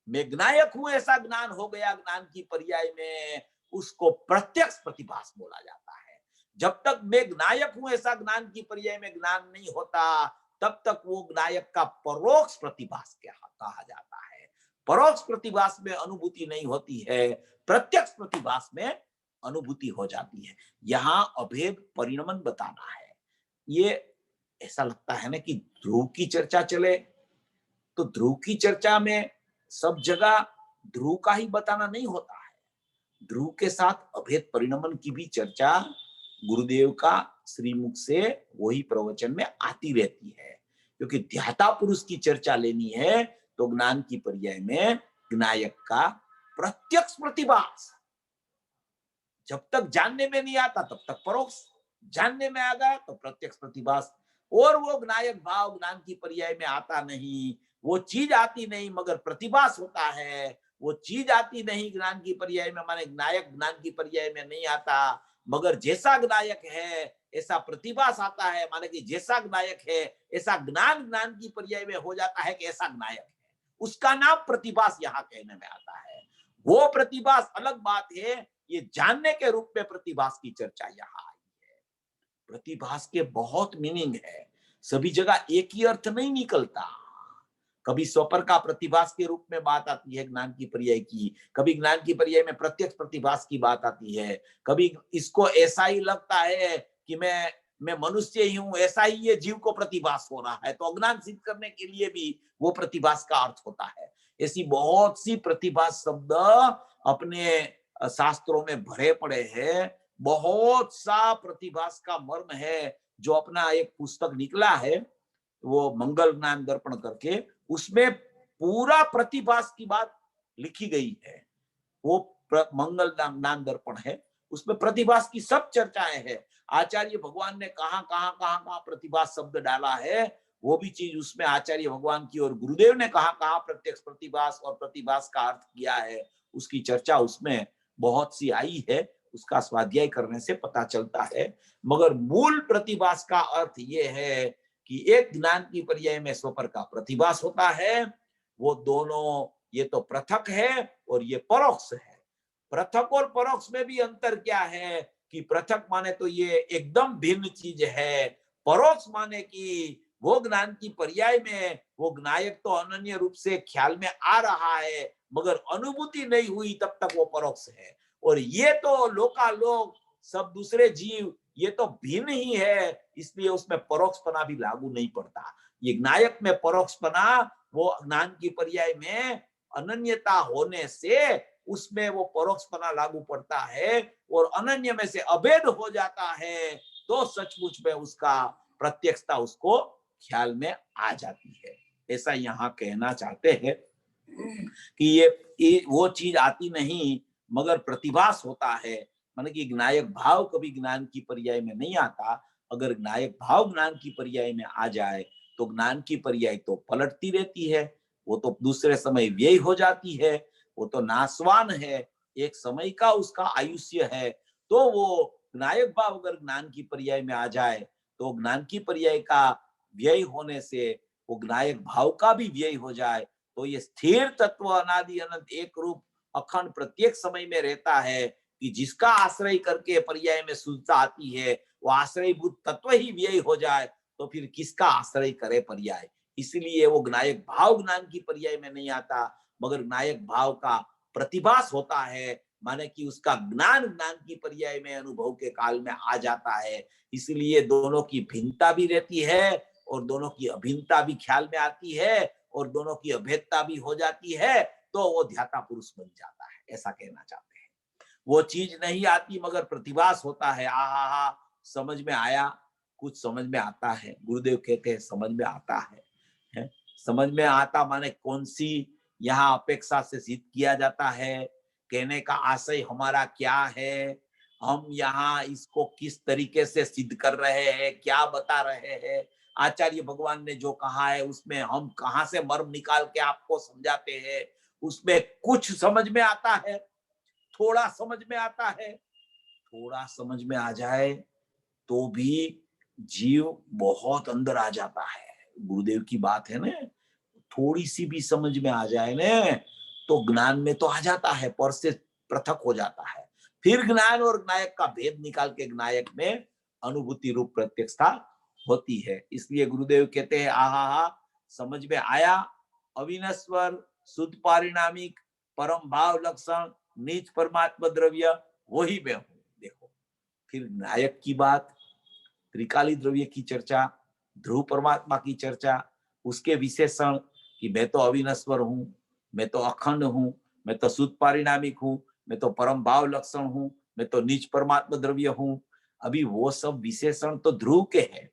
मैं ज्ञायक हूं, ऐसा ज्ञान हो गया ज्ञान की पर्याय में, उसको प्रत्यक्ष प्रतिभास बोला जाता है। जब तक मैं ज्ञायक हूं ऐसा ज्ञान की पर्याय में ज्ञान नहीं होता, तब तक वो ज्ञायक का परोक्ष प्रतिभास कहा जाता है। परोक्ष प्रतिभास में अनुभूति नहीं होती है, प्रत्यक्ष प्रतिभास में अनुभूति हो जाती है। यहाँ अभेद परिणमन बताना है। ये ऐसा लगता है ना कि ध्रुव की चर्चा चले, तो ध्रुव की चर्चा में सब जगह ध्रुव का ही बताना नहीं होता है। ध्रुव के साथ अभेद परिणमन की भी चर्चा गुरुदेव का श्रीमुख से वही प्रवचन में आती रहती है, क्योंकि ध्याता पुरुष की चर्चा लेनी है तो ज्ञान की पर्याय में ज्ञायक का प्रत्यक्ष प्रतिभास। जब तक जानने में नहीं आता तब तक परोक्ष, जानने में आ गया तो प्रत्यक्ष प्रतिभास। और वो ज्ञायक भाव ज्ञान की पर्याय में आता नहीं, वो चीज आती नहीं मगर प्रतिभास होता है। वो चीज आती नहीं ज्ञान की पर्याय में, माने ज्ञायक ज्ञान की पर्याय में नहीं आता, मगर जैसा ज्ञायक है ऐसा प्रतिभास आता है, माने कि जैसा ज्ञायक है ऐसा ज्ञान ज्ञान की पर्याय में हो जाता है कि ऐसा ज्ञायक है। उसका नाम प्रतिभास यहाँ कहने में आता है। वो प्रतिभास अलग बात है, ये जानने के रूप में प्रतिभास की चर्चा यहाँ आई है। प्रतिभास के बहुत मीनिंग है, सभी जगह एक ही अर्थ नहीं निकलता। कभी स्वपर का प्रतिभास के रूप में बात आती है ज्ञान की पर्याय की, कभी ज्ञान की पर्याय में प्रत्यक्ष प्रतिभास की बात आती है, कभी इसको ऐसा ही लगता है कि मैं मनुष्य ही हूं, ऐसा ही ये जीव को प्रतिभास हो रहा है, तो अज्ञान सिद्ध करने के लिए भी वो प्रतिभास का अर्थ होता है। ऐसी बहुत सी प्रतिभास शब्द अपने शास्त्रों में भरे पड़े हैं। बहुत सा प्रतिभास का मर्म है, जो अपना एक पुस्तक निकला है वो मंगल ज्ञान दर्पण करके, उसमें पूरा प्रतिभास की बात लिखी गई है। वो मंगल ज्ञान दर्पण है, उसमें प्रतिभास की सब चर्चाएं हैं। आचार्य भगवान ने कहां प्रतिभास शब्द डाला है, वो भी चीज उसमें आचार्य भगवान की और गुरुदेव ने कहां प्रत्यक्ष प्रतिभास और प्रतिभास का अर्थ किया है, उसकी चर्चा उसमें बहुत सी आई है। उसका स्वाध्याय करने से पता चलता है। मगर मूल प्रतिभास का अर्थ ये है कि एक ज्ञान की पर्याय में स्वपर का प्रतिभास होता है। वो दोनों, ये तो पृथक है और ये परोक्ष है। पृथक और परोक्ष में भी अंतर क्या है कि पृथक माने तो ये एकदम भिन्न चीज है, परोक्ष माने कि वो ज्ञान की पर्याय में वो ज्ञायक तो अनन्य रूप से ख्याल में आ रहा है, मगर अनुभूति नहीं हुई तब तक वो परोक्ष है। और ये तो लोकालोक सब दूसरे जीव ये तो भिन्न ही है, इसलिए उसमें परोक्षपना भी लागू नहीं पड़ता। ये ज्ञायक में परोक्षपना वो ज्ञान की पर्याय में अनन्यता होने से उसमें वो परोक्षपना लागू पड़ता है, और अनन्य में से अभेद हो जाता है तो सचमुच में उसका प्रत्यक्षता उसको ख्याल में आ जाती है। ऐसा यहाँ कहना चाहते हैं कि ये वो चीज आती नहीं मगर प्रतिभास होता है। माने कि ज्ञायक भाव कभी ज्ञान की पर्याय में नहीं आता। अगर ज्ञायक भाव ज्ञान की पर्याय में आ जाए तो ज्ञान की पर्याय तो पलटती रहती है, वो तो दूसरे समय व्यय हो जाती है, वो तो नाशवान है, एक समय का उसका आयुष्य है। तो वो ज्ञायक भाव अगर ज्ञान की पर्याय में आ जाए तो ज्ञान की पर्याय का व्यय होने से वो ज्ञायक भाव का भी व्यय हो जाए, तो ये स्थिर तत्व अनादि अनंत एक रूप अखंड प्रत्येक समय में रहता है कि जिसका आश्रय करके पर्याय में शुद्धता आती है, वो आश्रयभूत तत्व ही व्यय हो जाए तो फिर किसका आश्रय करे पर्याय। इसलिए वो ज्ञायक भाव ज्ञान की पर्याय में नहीं आता, मगर ज्ञायक भाव का प्रतिभास होता है, माने कि उसका ज्ञान ज्ञान की पर्याय में अनुभव के काल में आ जाता है। इसलिए दोनों की भिन्नता भी रहती है और दोनों की अभिन्नता भी ख्याल में आती है और दोनों की अभेदता भी हो जाती है, तो वो ध्याता पुरुष बन जाता है। ऐसा कहना चाहते हैं। वो चीज नहीं आती मगर प्रतिभास होता है। आहा, समझ में आया, कुछ समझ में आता है। गुरुदेव कहते हैं समझ में आता है? समझ में आता माने कौन सी यहाँ अपेक्षा से सिद्ध किया जाता है, कहने का आशय हमारा क्या है, हम यहाँ इसको किस तरीके से सिद्ध कर रहे हैं, क्या बता रहे हैं, आचार्य भगवान ने जो कहा है उसमें हम कहाँ से मर्म निकाल के आपको समझाते हैं, उसमें कुछ समझ में आता है, थोड़ा समझ में आता है, थोड़ा समझ में आ जाए तो भी जीव बहुत अंदर आ जाता है। गुरुदेव की बात है ना, थोड़ी सी भी समझ में आ जाए ना तो ज्ञान में तो आ जाता है, पर से पृथक हो जाता है। फिर ज्ञान और ज्ञायक का भेद निकाल के ज्ञायक में अनुभूति रूप प्रत्यक्षता होती है। इसलिए गुरुदेव कहते हैं आहा समझ में आया, अविनश्वर शुद्ध पारिणामिक परम भाव लक्षण नीच परमात्मा द्रव्य वही मैं हूं। देखो फिर नायक की बात, त्रिकाली द्रव्य की चर्चा, ध्रुव परमात्मा की चर्चा, उसके विशेषण कि मैं तो अविनश्वर हूं, मैं तो अखंड हूं, मैं तो शुद्ध पारिणामिक हूं, मैं तो परम भाव लक्षण हूं, मैं तो नीच परमात्मा द्रव्य हूं। अभी वो सब विशेषण तो ध्रुव के हैं,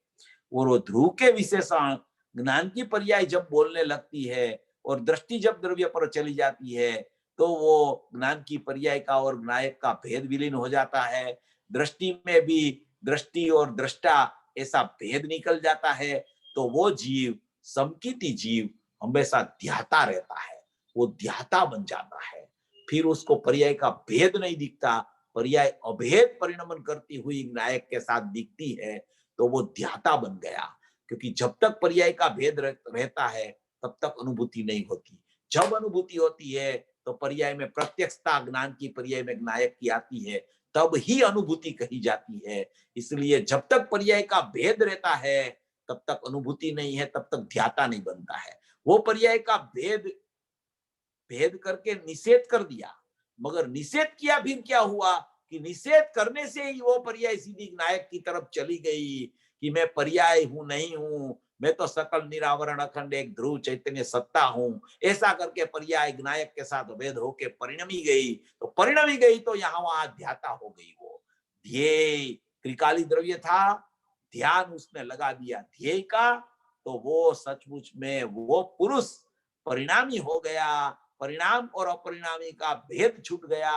और वो ध्रुव के विशेषण ज्ञान की पर्याय जब बोलने लगती है और दृष्टि जब द्रव्य पर चली जाती है तो वो ज्ञान की पर्याय का और नायक का भेद विलीन हो जाता है। दृष्टि में भी दृष्टि और दृष्टा ऐसा भेद निकल जाता है, तो वो जीव समकिति जीव हमेशा ध्याता रहता है, वो ध्याता बन जाता है। फिर उसको पर्याय का भेद नहीं दिखता, पर्याय अभेद परिणमन करती हुई नायक के साथ दिखती है, तो वो ध्याता बन गया। क्योंकि जब तक पर्याय का भेद रहता है तब तक अनुभूति नहीं होती। जब अनुभूति होती है तो पर्याय में प्रत्यक्षता ज्ञान की पर्याय में नायक की आती है, तब ही अनुभूति कही जाती है। इसलिए जब तक पर्याय का भेद रहता है तब तक अनुभूति नहीं है, तब तक ध्याता नहीं बनता है। वो पर्याय का भेद भेद करके निषेध कर दिया, मगर निषेध किया फिर क्या हुआ कि निषेध करने से ही वो पर्याय सीधी नायक की तरफ चली गई कि मैं पर्याय हूं नहीं हूं, मैं तो सकल निरावरण अखंड एक ध्रुव चैतन्य सत्ता हूं। ऐसा करके पर्याय नायक के साथ भेद होके परिणमी गई, तो परिणमी गई तो यहाँ वहां ध्याता हो गई। वो ध्येय त्रिकाली द्रव्य था, ध्यान उसने लगा दिया ध्येय का, तो वो सचमुच में वो पुरुष परिणामी हो गया। परिणाम और अपरिणामी का भेद छूट गया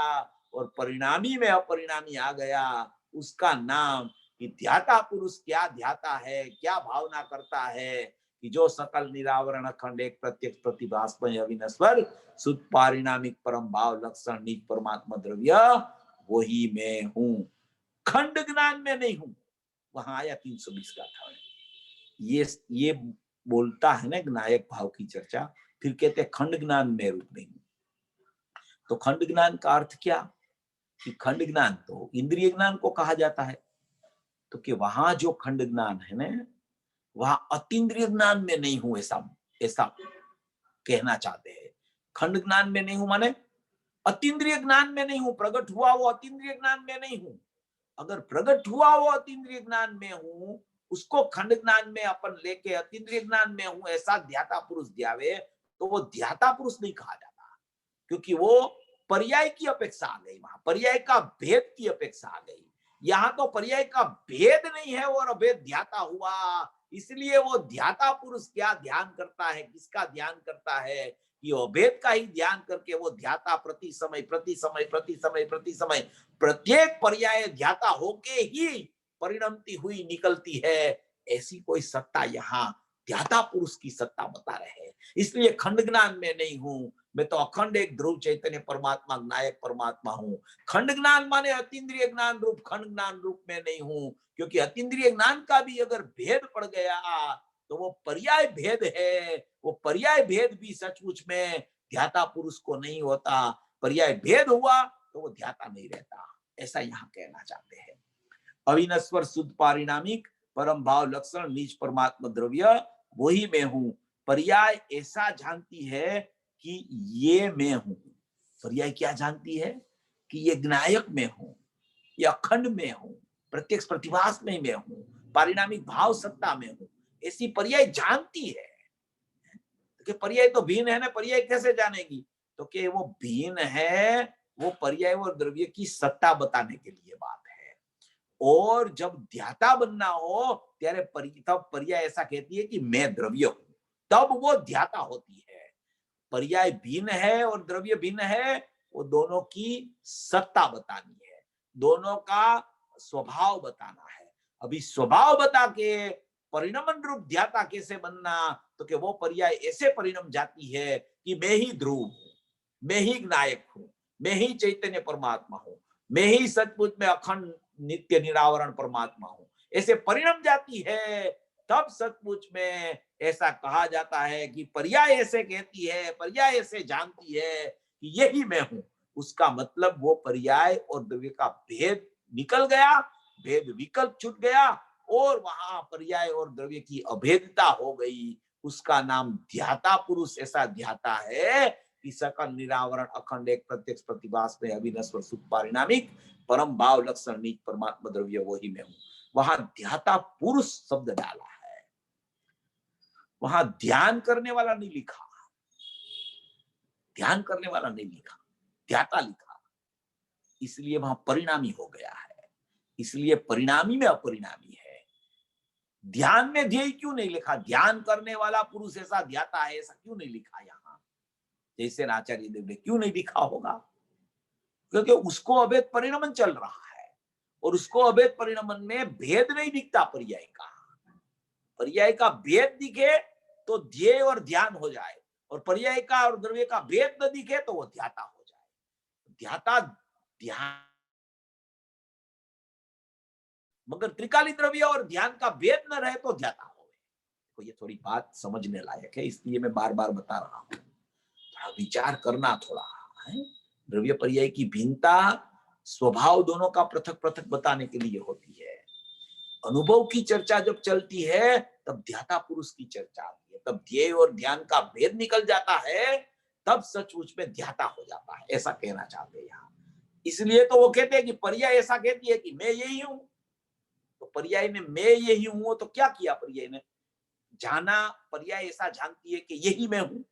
और परिणामी में अपरिणामी आ गया। उसका नाम कि ध्याता पुरुष क्या ध्याता है, क्या भावना करता है कि जो सकल निरावरण अखंड एक प्रत्यक्ष प्रतिभासमय अविनश्वर शुद्ध पारिणामिक परम भाव लक्षण निज परमात्मा द्रव्य वही मैं हूं, खंड ज्ञान में नहीं हूं। वहां आया 320 का था। ये बोलता है ना नायक भाव की चर्चा, फिर कहते हैं खंड ज्ञान में रूप नहीं। तो खंड ज्ञान का अर्थ क्या कि खंड ज्ञान तो इंद्रिय ज्ञान को कहा जाता है, तो कि वहां जो खंड ज्ञान है ना वहां अतीन्द्रिय ज्ञान में नहीं हूं, ऐसा ऐसा कहना चाहते हैं। खंड ज्ञान में नहीं हूं माने अतीन्द्रिय ज्ञान में नहीं हूं, प्रकट हुआ वो अतीन्द्रिय ज्ञान में नहीं हूं। अगर प्रकट हुआ वो अतीन्द्रिय ज्ञान में हूं, उसको खंड ज्ञान में अपन लेके अतीन्द्रिय ज्ञान में हूं ऐसा ध्याता पुरुष ध्यावे, तो वो ध्याता पुरुष नहीं कहा जाता, क्योंकि वो पर्याय की अपेक्षा आ गई, वहां पर्याय का भेद की अपेक्षा आ गई। यहाँ तो पर्याय का भेद नहीं है और अभेद ध्याता हुआ, इसलिए वो ध्याता पुरुष क्या ध्यान करता है, किसका ध्यान करता है कि अभेद का ही ध्यान करके वो ध्याता प्रति समय प्रति समय प्रति समय प्रति समय प्रत्येक पर्याय ध्याता होके ही परिणमती हुई निकलती है। ऐसी कोई सत्ता यहाँ ध्याता पुरुष की सत्ता बता रहे हैं। इसलिए खंड ज्ञान में नहीं हूं, मैं तो अखंड एक ध्रुव चैतन्य परमात्मा नायक परमात्मा हूं। खंड ज्ञान माने अतीन्द्रिय ज्ञान रूप खंड ज्ञान रूप में नहीं हूं, क्योंकि अतीन्द्रिय ज्ञान का भी अगर भेद पड़ गया तो वो पर्याय भेद है। वो पर्याय भेद भी सचमुच में ध्याता पुरुष को नहीं होता, पर्याय भेद हुआ तो वो ध्याता नहीं रहता, ऐसा यहाँ कहना चाहते हैं। अविनश्वर शुद्ध पारिणामिक परम भाव लक्षण निज परमात्मा द्रव्य वही मैं हूं। पर्याय ऐसा जानती है कि ये मैं हूं। पर्याय क्या जानती है कि ये ज्ञायक में हूं, ये अखंड में हूं, प्रत्यक्ष प्रतिभास में मैं हूं, पारिणामिक भाव सत्ता में हूं, ऐसी पर्याय जानती है। कि पर्याय तो भिन्न है ना, पर्याय कैसे जानेगी, तो कि वो भिन्न है, वो पर्याय और द्रव्य की सत्ता बताने के लिए बात है। और जब ध्याता बनना हो त्यारे तब पर्याय ऐसा कहती है कि मैं द्रव्य हूं, तब वो ध्याता होती है। पर्याय भिन्न है और द्रव्य भिन्न है, वो दोनों की सत्ता बतानी है, दोनों का स्वभाव बताना है। अभी स्वभाव बता के परिणमन रूप ध्याता कैसे बनना, तो कि वो पर्याय ऐसे परिणम जाती है कि मैं ही ध्रुव हूं, मैं ही नायक हूं, मैं ही चैतन्य परमात्मा हूं, मैं ही सचमुच में अखंड नित्य निरावरण परमात्मा हूं, ऐसे परिणम जाती है। तब सचमुच में ऐसा कहा जाता है कि पर्याय ऐसे कहती है, पर्याय ऐसे जानती है कि यही मैं हूं। उसका मतलब वो पर्याय और द्रव्य का भेद निकल गया, भेद विकल्प छूट गया और वहां पर्याय और द्रव्य की अभेदता हो गई। उसका नाम ध्याता पुरुष ऐसा ध्याता है कि सकल निरावरण अखंड एक प्रत्यक्ष प्रतिभास में अविनश्वर सुख पारिणामिक परम भाव लक्षण नीच परमात्मा द्रव्य वही मैं हूं। वहां ध्याता पुरुष शब्द डाला है, वहां ध्यान करने वाला नहीं लिखा, ध्यान करने वाला नहीं लिखा, ध्याता लिखा। इसलिए वहां परिणामी हो गया है, इसलिए परिणामी में अपरिणामी है। ध्यान में ध्येय क्यों नहीं लिखा, ध्यान करने वाला पुरुष ऐसा ध्याता है ऐसा क्यों नहीं लिखा यहां, जैसे आचार्य देव ने क्यों नहीं लिखा होगा? क्योंकि उसको अभेद परिणमन चल रहा है और उसको अभेद परिणमन में भेद नहीं दिखता। पर्याय का, पर्याय का भेद दिखे तो ध्येय और ध्यान हो जाए, और पर्याय का और द्रव्य का भेद न दिखे तो वो ध्याता हो जाए। ध्याता ध्यान, मगर त्रिकाली द्रव्य और ध्यान का भेद न रहे तो ध्याता हो। तो ये थोड़ी बात समझने लायक है, इसलिए मैं बार बार बता रहा हूं, थोड़ा विचार करना थोड़ा है। द्रव्य पर्याय की भिन्नता स्वभाव दोनों का पृथक पृथक बताने के लिए होती है। अनुभव की चर्चा जब चलती है तब ध्याता पुरुष की चर्चा आती है, तब ध्येय और ध्यान का भेद निकल जाता है, तब सचमुच में ध्याता हो जाता है, ऐसा कहना चाहते हैं यहाँ। इसलिए तो वो कहते हैं कि पर्याय ऐसा कहती है कि मैं यही हूं, तो पर्याय में मैं यही हूं, तो क्या किया पर्याय ने? जाना, पर्याय ऐसा जानती है कि यही मैं हूं,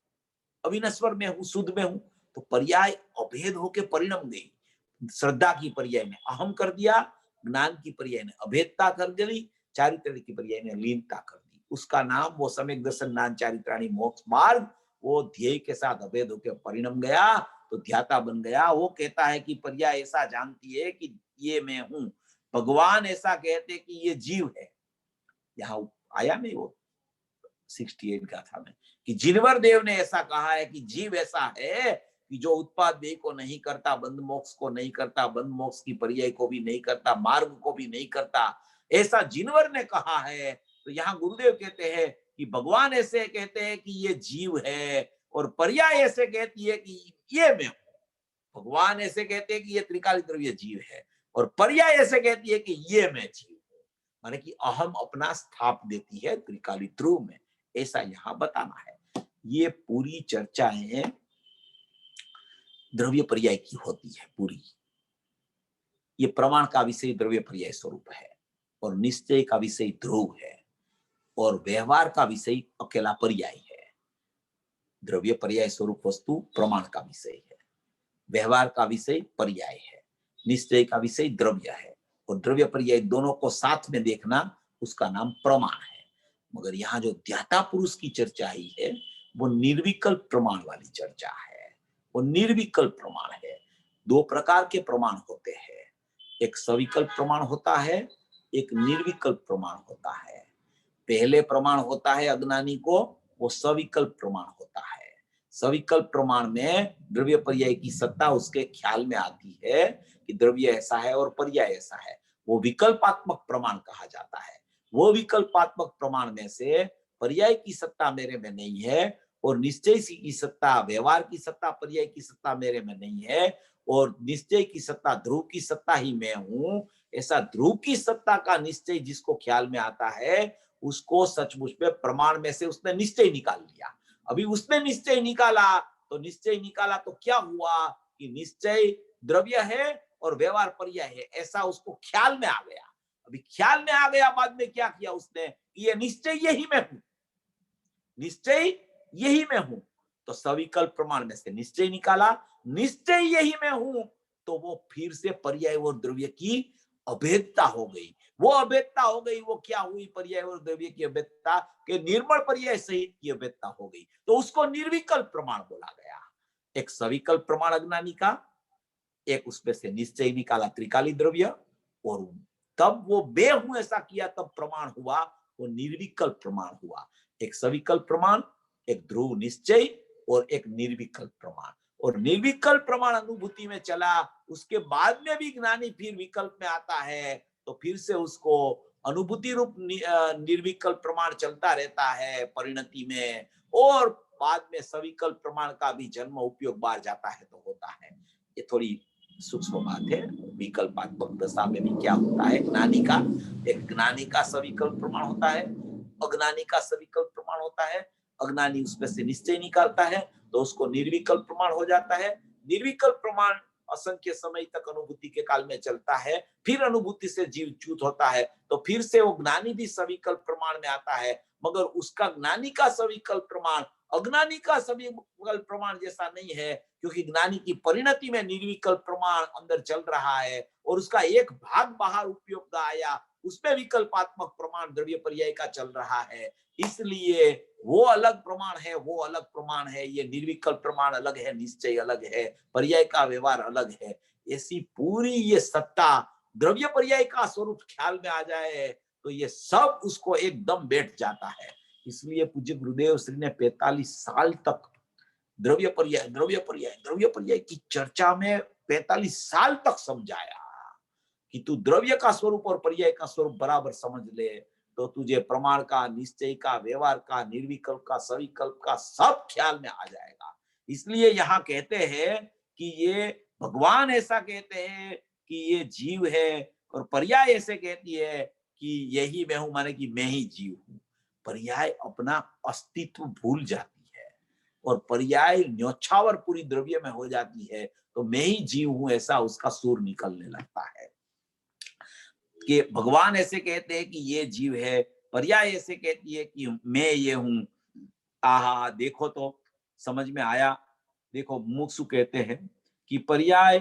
अविनश्वर में हूं, शुद्ध में हूं। तो पर्याय अभेद होके परिणम गई। श्रद्धा की पर्याय ने अहम कर दिया, ज्ञान की पर्याय ने अभेदता कर दी, चारित्र की पर्याय ने लीनता कर दी। उसका नाम वो सम्यक दर्शन ज्ञान चारित्राणी मोक्ष मार्ग, वो ध्येय के साथ अभेद होकर परिणम गया तो ध्याता बन गया। वो कहता है कि पर्याय ऐसा जानती है कि ये मैं हूं, भगवान ऐसा कहते कि ये जीव है। यहाँ आया नहीं वो 68 गाथा में कि जिनवर देव ने ऐसा कहा है कि जीव ऐसा है कि जो उत्पाद व्यय को नहीं करता, बंध मोक्ष को नहीं करता, बंध मोक्ष की पर्याय को भी नहीं करता, मार्ग को भी नहीं करता, ऐसा जिनवर ने कहा है। तो यहाँ गुरुदेव कहते हैं कि भगवान ऐसे कहते हैं कि ये जीव है, और पर्याय ऐसे कहती है कि ये मैं हूं। भगवान ऐसे कहते हैं कि ये त्रिकाली द्रव्य जीव है, और पर्याय ऐसे कहती है कि ये मैं जीव हूं। माने कि अहम अपना स्थाप देती है त्रिकाली ध्रुव में, ऐसा यहां बताना है। ये पूरी चर्चाएं द्रव्य पर्याय की होती है पूरी। ये प्रमाण का विषय द्रव्य पर्याय स्वरूप है, और निश्चय का विषय ध्रुव है, और व्यवहार का विषय अकेला पर्याय है। द्रव्य पर्याय स्वरूप वस्तु प्रमाण का विषय है, व्यवहार का विषय पर्याय है, निश्चय का विषय द्रव्य है, और द्रव्य पर्याय दोनों को साथ में देखना उसका नाम प्रमाण है। मगर यहाँ जो ध्याता पुरुष की चर्चा आई है वो निर्विकल्प प्रमाण वाली चर्चा है, वो निर्विकल्प प्रमाण है। दो प्रकार के प्रमाण होते हैं, एक सविकल्प प्रमाण होता है, एक निर्विकल्प प्रमाण होता है। पहले प्रमाण होता है अज्ञानी को, वो सविकल्प प्रमाण होता है। सविकल्प प्रमाण में द्रव्य पर्याय की सत्ता उसके ख्याल में आती है कि द्रव्य ऐसा है और पर्याय ऐसा है, वो विकल्पात्मक प्रमाण कहा जाता है। वो विकल्पात्मक प्रमाण में से पर्याय की सत्ता मेरे में नहीं है, और निश्चय की सत्ता, व्यवहार की सत्ता, पर्याय की सत्ता मेरे में नहीं है, और निश्चय की सत्ता, ध्रुव की सत्ता ही मैं हूं। ऐसा ध्रुव की सत्ता का निश्चय जिसको ख्याल में आता है, उसको सचमुच में प्रमाण में से उसने निश्चय निकाल लिया। अभी उसने निश्चय निकाला, तो निश्चय निकाला तो क्या हुआ कि निश्चय द्रव्य है और व्यवहार पर्याय है, ऐसा उसको ख्याल में आ गया। अभी ख्याल में आ गया, बाद में क्या किया उसने कि ये निश्चय यही मैं हूं, निश्चय यही मैं हूं। तो सविकल्प प्रमाण में से निश्चय निकाला, निश्चय यही मैं हूं, तो वो फिर से पर्याय और द्रव्य की अभेदता हो गई। वो अभेदता हो गई। वो क्या हुई? पर्याय और द्रव्य की अभेदता के निर्मल पर्याय सहित की अभेदता हो गई, तो उसको निर्विकल्प प्रमाण बोला गया। एक सविकल्प प्रमाण अज्ञानी का, एक उसमें से निश्चय निकाला त्रिकाली द्रव्य, और तब वो बे हूं ऐसा किया तब प्रमाण हुआ, वो निर्विकल्प प्रमाण हुआ। एक सविकल्प प्रमाण, एक ध्रुव निश्चय और एक निर्विकल्प प्रमाण। और निर्विकल्प प्रमाण अनुभूति में चला, उसके बाद में भी ज्ञानी फिर विकल्प में आता है, तो फिर से उसको अनुभूति रूप निर्विकल्प प्रमाण चलता रहता है परिणति में, और बाद में सविकल्प प्रमाण का भी जन्म उपयोग बार जाता है तो होता है। ये थोड़ी सूक्ष्म बात है। विकल्पात्मक दशा में भी क्या होता है, ज्ञानी का, एक ज्ञानी का सविकल्प प्रमाण होता है, अज्ञानी का सविकल्प प्रमाण होता है। अज्ञानी उसमें से निश्चय निकालता है तो उसको निर्विकल्प प्रमाण हो जाता है। निर्विकल्प प्रमाण असंख्य समय तक अनुभूति के काल में चलता है, फिर अनुभूति से जीव च्युत होता है, तो फिर से वो ज्ञानी भी सविकल्प प्रमाण में आता है, मगर उसका ज्ञानी का सविकल्प प्रमाण अज्ञानी का सविकल्प प्रमाण जैसा नहीं है, क्योंकि ज्ञानी की परिणति में निर्विकल्प प्रमाण अंदर चल रहा है, और उसका एक भाग बाहर उपयोग का आया, उसमें विकल्पात्मक प्रमाण द्रव्य पर्याय का चल रहा है। इसलिए वो अलग प्रमाण है, वो अलग प्रमाण है। ये निर्विकल्प प्रमाण अलग है, निश्चय अलग है, पर्याय का व्यवहार अलग है। ऐसी पूरी ये सत्ता द्रव्य पर्याय का स्वरूप ख्याल में आ जाए तो ये सब उसको एकदम बैठ जाता है। इसलिए पूज्य गुरुदेव श्री ने 45 साल तक द्रव्य पर्याय द्रव्य पर्याय द्रव्य पर्याय की चर्चा में 45 साल तक समझाया कि तू द्रव्य का स्वरूप और पर्याय का स्वरूप बराबर समझ ले, तो तुझे प्रमाण का, निश्चय का, व्यवहार का, निर्विकल्प का, सविकल्प का सब ख्याल में आ जाएगा। इसलिए यहाँ कहते हैं कि ये भगवान ऐसा कहते हैं कि ये जीव है, और पर्याय ऐसे कहती है कि यही मैं हूं, माने कि मैं ही जीव हूं। पर्याय अपना अस्तित्व भूल जाती है, और पर्याय न्योछावर पूरी द्रव्य में हो जाती है, तो मैं ही जीव हूं ऐसा उसका सुर निकलने लगता है। कि भगवान ऐसे कहते हैं कि ये जीव है, पर्याय ऐसे कहती है कि मैं ये हूं। आहा, देखो तो समझ में आया। देखो मुमुक्षु कहते हैं कि पर्याय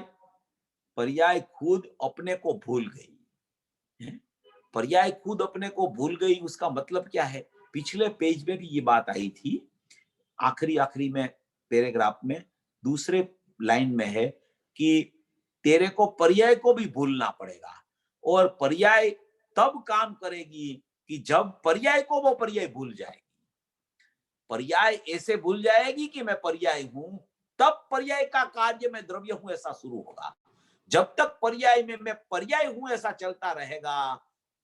पर्याय खुद अपने को भूल गई। पर्याय खुद अपने को भूल गई, उसका मतलब क्या है? पिछले पेज में भी ये बात आई थी, आखिरी आखिरी में पैराग्राफ में दूसरे लाइन में है कि तेरे को पर्याय को भी भूलना पड़ेगा, और पर्याय तब काम करेगी कि जब पर्याय को वो पर्याय भूल जाएगी। पर्याय ऐसे भूल जाएगी कि मैं पर्याय हूं, तब पर्याय का कार्य मैं द्रव्य हूं ऐसा शुरू होगा। जब तक पर्याय में मैं पर्याय हूं ऐसा चलता रहेगा,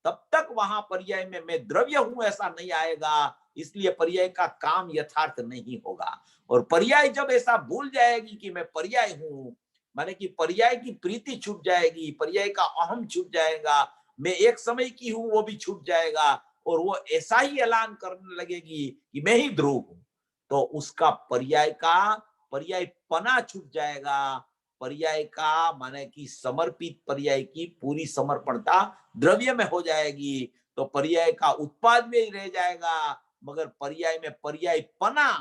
तब तक वहां पर्याय में मैं द्रव्य हूं ऐसा नहीं आएगा। इसलिए पर्याय का काम यथार्थ नहीं होगा। और पर्याय जब ऐसा भूल जाएगी कि मैं पर्याय हूं, माने कि पर्याय की प्रीति छूट जाएगी, पर्याय का अहम छूट जाएगा, मैं एक समय की हूं वो भी छूट जाएगा, और वो ऐसा ही ऐलान करने लगेगी कि मैं ही ध्रुव हूं, तो उसका पर्याय पना छूट जाएगा। पर्याय का माने कि समर्पित पर्याय की पूरी समर्पणता द्रव्य में हो जाएगी, तो पर्याय का उत्पाद में ही रह जाएगा, मगर पर्याय में पर्याय पना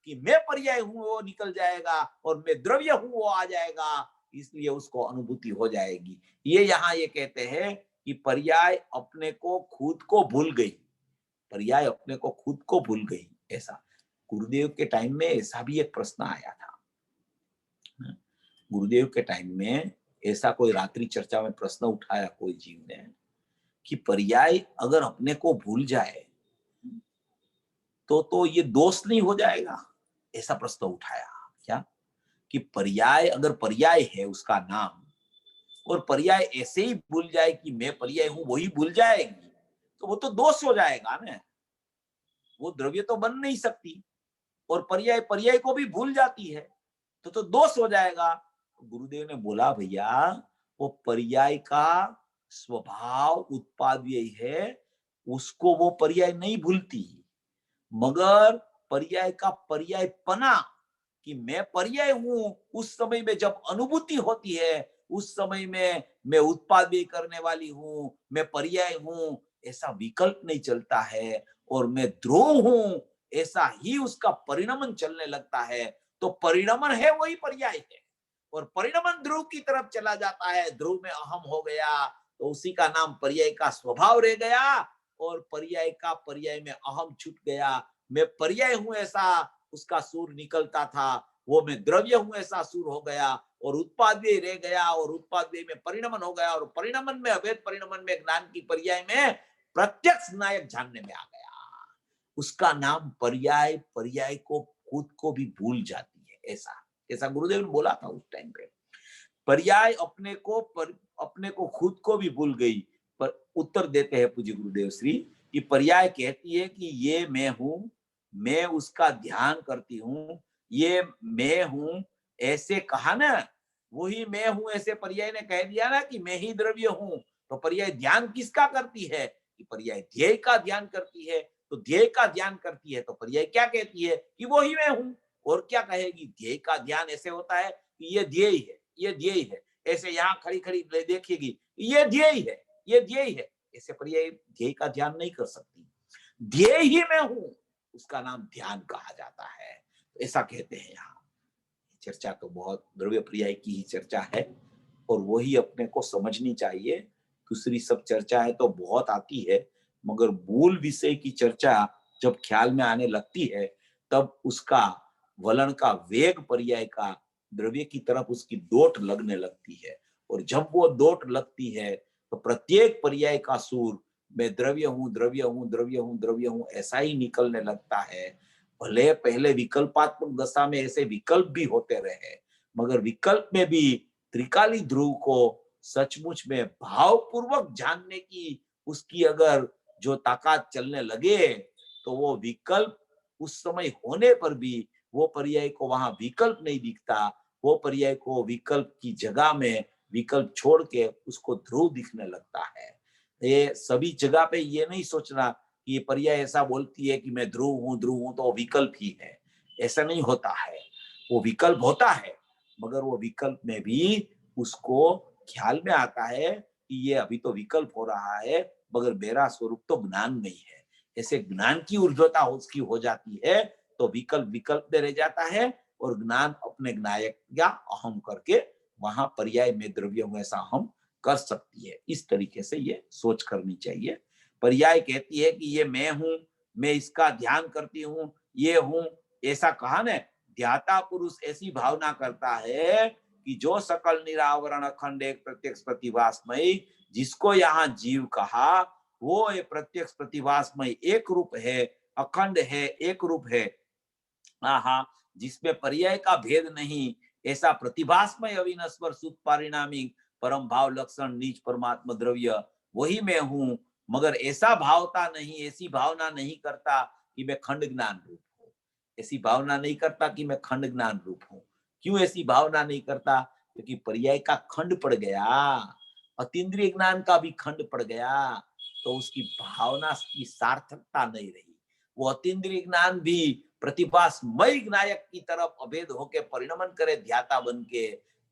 कि मैं पर्याय हूं वो निकल जाएगा, और मैं द्रव्य हूं वो आ जाएगा। इसलिए उसको अनुभूति हो जाएगी। ये यहाँ ये कहते हैं कि पर्याय अपने को खुद को भूल गई, पर्याय अपने को खुद को भूल गई। ऐसा गुरुदेव के टाइम में ऐसा भी एक प्रश्न आया था। गुरुदेव के टाइम में ऐसा कोई रात्रि चर्चा में प्रश्न उठाया कोई जीव ने कि पर्याय अगर अपने को भूल जाए तो ये दोष नहीं हो जाएगा? ऐसा प्रश्न उठाया। क्या कि पर्याय अगर पर्याय है उसका नाम, और पर्याय ऐसे ही भूल जाए कि मैं पर्याय हूं वही भूल जाएगी, तो वो तो दोष हो जाएगा ना, वो द्रव्य तो बन नहीं सकती। और पर्याय पर्याय को भी भूल जाती है तो दोष हो जाएगा। गुरुदेव ने बोला भैया, वो पर्याय का स्वभाव उत्पाद यही है, उसको वो पर्याय नहीं भूलती, मगर पर्याय का पर्याय पना कि मैं पर्याय हूं, उस समय में जब अनुभूति होती है, उस समय में मैं उत्पाद भी करने वाली हूं, मैं पर्याय हूं, ऐसा विकल्प नहीं चलता है, और मैं ध्रुव हूं ऐसा ही उसका परिणमन चलने लगता है। तो परिणमन है वही पर्याय है, और परिणमन ध्रुव की तरफ चला जाता है। ध्रुव में अहम हो गया तो उसी का नाम पर्याय का स्वभाव रह गया, और पर्याय का पर्याय में अहम छूट गया। मैं पर्याय हूं ऐसा उसका सूर निकलता था, वो मैं द्रव्य हूं ऐसा सूर हो गया, और उत्पाद्य रह गया, और उत्पाद्य में परिणमन हो गया, और परिणमन में अभेद परिणमन में ज्ञान की पर्याय में प्रत्यक्ष नायक जानने में आ गया। उसका नाम पर्याय, पर्याय को खुद को भी भूल जाती है। ऐसा गुरुदेव ने बोला था उस टाइम पे। पर्याय अपने को खुद को भी भूल गई। पर उत्तर देते हैं पूज्य गुरुदेव श्री कि पर्याय कहती है कि ये मैं हूं, मैं उसका ध्यान करती हूं, ये मैं हूं ऐसे कहा ना, वही मैं हूं ऐसे पर्याय ने कह दिया ना कि मैं ही द्रव्य हूं। तो पर्याय ध्यान किसका करती है? कि पर्याय ध्येय का ध्यान करती है। तो ध्येय का ध्यान करती है तो पर्याय क्या कहती है? कि वो ही मैं हूं। और क्या कहेगी? ध्येय का ध्यान ऐसे होता है कि ये ध्येय है, ये ध्येय है। ऐसे यहाँ खड़ी खड़ी देखेगी, ये ध्येय है, ये ध्येय है। ऐसे पर्याय ध्येय का ध्यान नहीं कर सकती। ध्येय ही मैं हूं, उसका नाम ध्यान कहा जाता है। तो ऐसा कहते हैं यहाँ। चर्चा तो बहुत द्रव्य पर्याय की ही चर्चा है, और वही अपने को समझनी चाहिए। दूसरी सब चर्चा है तो बहुत आती है, मगर मूल विषय की चर्चा जब ख्याल में आने लगती है, तब उसका वलन का वेग पर्याय का द्रव्य की तरफ उसकी दोट लगने लगती है। और जब वो दोट लगती है तो प्रत्येक पर्याय का सूर मैं द्रव्य हूं, द्रव्य हूं, द्रव्य हूं, द्रव्य हूं ऐसा ही निकलने लगता है। भले पहले विकल्पात्मक दशा में ऐसे विकल्प भी होते रहे, मगर विकल्प में भी त्रिकाली ध्रुव को सचमुच में भावपूर्वक जानने की उसकी अगर जो ताकत चलने लगे, तो वो विकल्प उस समय होने पर भी वो पर्याय को वहां विकल्प नहीं दिखता। वो पर्याय को विकल्प की जगह में विकल्प छोड़ के उसको ध्रुव दिखने लगता है। ये सभी जगह पे ये नहीं सोचना कि ये पर्याय ऐसा बोलती है कि मैं ध्रुव हूं तो विकल्प ही है। ऐसा नहीं होता है। वो विकल्प होता है, मगर वो विकल्प में भी उसको ख्याल में आता है कि ये अभी तो विकल्प हो रहा है, मगर मेरा स्वरूप तो ज्ञान में ही है। ऐसे ज्ञान की ऊर्ध्वता उसकी हो जाती है, तो विकल्प विकल्प में रह जाता है, और ज्ञान अपने ज्ञायक या अहम करके वहां पर्याय में द्रव्य हूं ऐसा हम कर सकती है। इस तरीके से ये सोच करनी चाहिए। पर्याय कहती है कि ये मैं हूं, मैं इसका ध्यान करती हूं, ये हूं ऐसा कहा न, ध्याता पुरुष ऐसी भावना करता है कि जो सकल निरावरण अखंड एक प्रत्यक्ष प्रतिभासमय, जिसको यहाँ जीव कहा, वो ये प्रत्यक्ष प्रतिभासमय एक रूप है, अखंड है, एक रूप है। आहा, जिसमें पर्याय का भेद नहीं, ऐसा प्रतिभासमय अविनश्वर शुद्ध परिणामी परम भाव लक्षण नीच परमात्मा द्रव्य वही मैं हूं। मगर ऐसा भावता नहीं, ऐसी भावना नहीं करता कि मैं खंड ज्ञान रूप हूं। ऐसी भावना नहीं करता कि मैं खंड ज्ञान रूप हूं। क्यों ऐसी भावना नहीं करता? क्योंकि पर्याय का खंड पड़ गया, अतीन्द्रिय ज्ञान का भी खंड पड़ गया, तो उसकी भावना की सार्थकता नहीं रही। वो अतीन्द्रिय ज्ञान भी प्रतिभासमय नायक की तरफ अभेद होके परिणमन करे ध्याता बन के,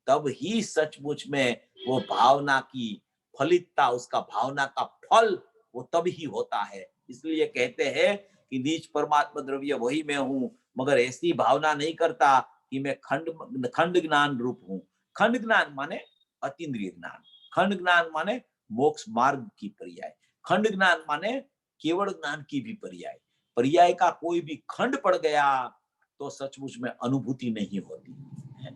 तब ही सचमुच में वो भावना की फलितता, उसका भावना का फल वो तब ही होता है। इसलिए कहते हैं कि नीच परमात्मा द्रव्य वही मैं हूं, मगर ऐसी भावना नहीं करता कि मैं खंड ज्ञान रूप हूं। खंड ज्ञान माने अतीन्द्रिय ज्ञान, खंड ज्ञान माने मोक्ष मार्ग की पर्याय, खंड ज्ञान माने केवल ज्ञान की भी पर्याय। पर्याय का कोई भी खंड पड़ गया तो सचमुच में अनुभूति नहीं होती है।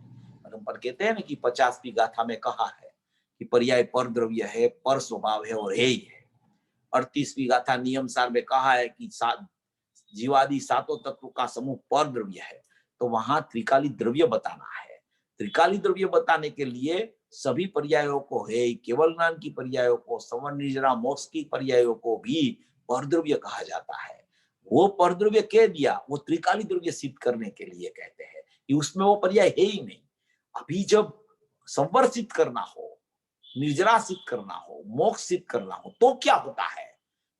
पर कहते हैं ना कि 50वीं गाथा में कहा है कि पर्याय पर द्रव्य है, पर स्वभाव है और है ही है। 38वीं गाथा नियम सार में कहा है कि जीवादि सातों तत्व का समूह पर द्रव्य है। तो वहां त्रिकाली द्रव्य बताना है। त्रिकाली द्रव्य बताने के लिए सभी पर्यायों को है, केवल ज्ञान की पर्यायों को, संवरण निजरा मोक्ष की पर्यायों को भी परद्रव्य कहा जाता है। वो परद्रव्य कह दिया, वो त्रिकाली द्रव्य सिद्ध करने के लिए कहते हैं कि उसमें वो पर्याय है ही नहीं। अभी जब संवर सिद्ध करना हो, निर्जरा सिद्ध करना हो, मोक्ष सिद्ध करना हो, तो क्या होता है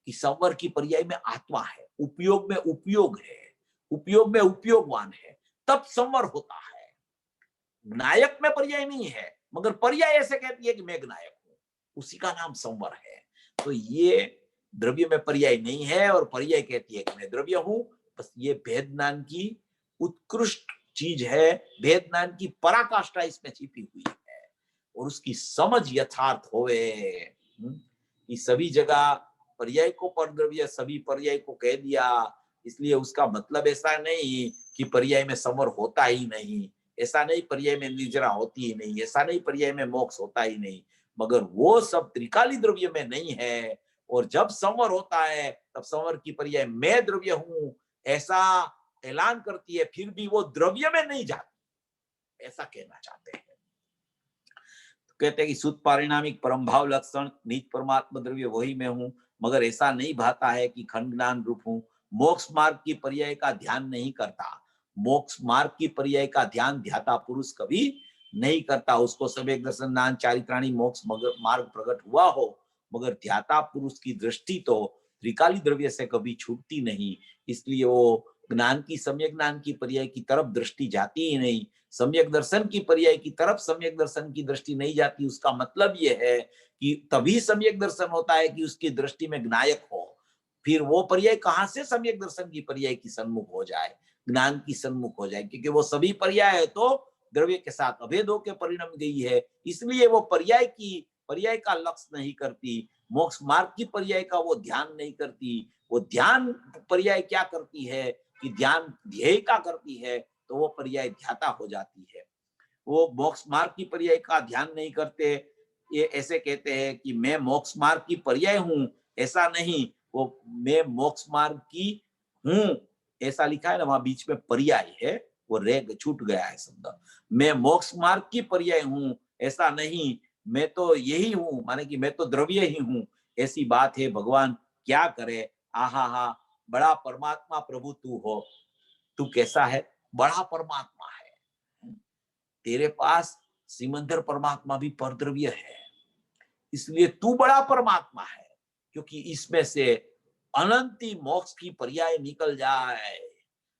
कि संवर की पर्याय में आत्मा है, उपयोग में उपयोग है, उपयोग में उपयोगवान है, तब संवर होता है। नायक में पर्याय नहीं है, मगर पर्याय ऐसे कहती है कि मैं नायक हूं, उसी का नाम संवर है। तो ये द्रव्य में पर्याय नहीं है, और पर्याय कहती है कि मैं द्रव्य हूं। बस ये भेद ज्ञान की उत्कृष्ट चीज है, भेद ज्ञान की पराकाष्ठा इसमें छिपी हुई है, और उसकी समझ यथार्थ होवे कि सभी जगह पर्याय को परद्रव्य, सभी पर्याय को कह दिया, इसलिए उसका मतलब ऐसा नहीं कि पर्याय में समर होता ही नहीं, ऐसा नहीं पर्याय में निजरा होती ही नहीं, ऐसा नहीं पर्याय में मोक्ष होता ही नहीं, मगर वो सब त्रिकाली द्रव्य में नहीं है। और जब संवर होता है तब संवर की पर्याय मैं द्रव्य हूं ऐसा ऐलान करती है, फिर भी वो द्रव्य में नहीं जाती, ऐसा कहना चाहते हैं। तो कहते हैं कि शुद्ध पारिणामिक परम भाव लक्षण निज परमात्मा द्रव्य वही मैं हूं, मगर ऐसा नहीं भाता है कि खंड ज्ञान रूप हूं। मोक्ष मार्ग की पर्याय का ध्यान नहीं करता, मोक्ष मार्ग की पर्याय का ध्यान ध्याता पुरुष कभी नहीं करता। उसको सम्यक दर्शन ज्ञान चारित्राणी मोक्ष मार्ग प्रकट हुआ हो, मगर ध्याता पुरुष की दृष्टि तो त्रिकाली द्रव्य से कभी छूटती नहीं, इसलिए वो ज्ञान की सम्यक ज्ञान की पर्याय की तरफ दृष्टि जाती ही नहीं। सम्यक दर्शन की पर्याय की तरफ सम्यक दर्शन की दृष्टि नहीं जाती, उसका मतलब यह है कि तभी सम्यक दर्शन होता है कि उसकी दृष्टि में ज्ञायक हो। फिर वो पर्याय कहां से सम्यक दर्शन की पर्याय की सन्मुख हो जाए, ज्ञान की सन्मुख हो जाए, क्योंकि वो सभी पर्याय है तो द्रव्य के साथ अभेद होकर परिणम गई है, इसलिए वो पर्याय का लक्ष्य नहीं करती, मोक्ष मार्ग की पर्याय का वो ध्यान नहीं करती। वो ध्यान पर्याय क्या करती है कि ध्यान ध्येय का करती है, तो वो पर्याय ध्याता हो जाती है। वो मोक्ष मार्ग की पर्याय का ध्यान नहीं करते, ये ऐसे कहते हैं कि मैं मोक्ष मार्ग की पर्याय हूं, ऐसा नहीं, वो मैं मोक्ष मार्ग की हूं ऐसा लिखा है ना, वहां बीच में पर्याय है, वो रेग छूट गया है शब्द। मैं मोक्ष मार्ग की पर्याय हूं ऐसा नहीं, मैं तो यही हूं, माने कि मैं तो द्रव्य ही हूं, ऐसी बात है। भगवान क्या करे, आहा हा, बड़ा परमात्मा प्रभु तू हो, तू कैसा है, बड़ा परमात्मा है। तेरे पास सिमंदर परमात्मा भी परद्रव्य है, इसलिए तू बड़ा परमात्मा है, क्योंकि इसमें से अनंती मोक्ष की पर्याय निकल जाए,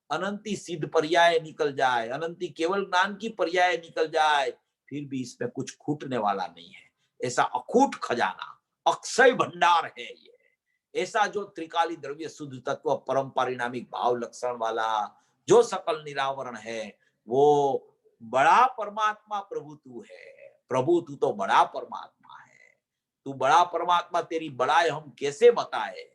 अनंती सिद्ध पर्याय निकल जाए, अनंती केवल ज्ञान की पर्याय निकल जाए, फिर भी इसमें कुछ खूटने वाला नहीं है। ऐसा अखूट खजाना, अक्षय भंडार है ये, ऐसा जो त्रिकाली द्रव्य शुद्ध तत्व परम परिणामिक भाव लक्षण वाला जो सकल निरावरण है, वो बड़ा परमात्मा प्रभु तू है। प्रभु तू तो बड़ा परमात्मा है, तू बड़ा परमात्मा, तेरी बड़ाई हम कैसे बताए,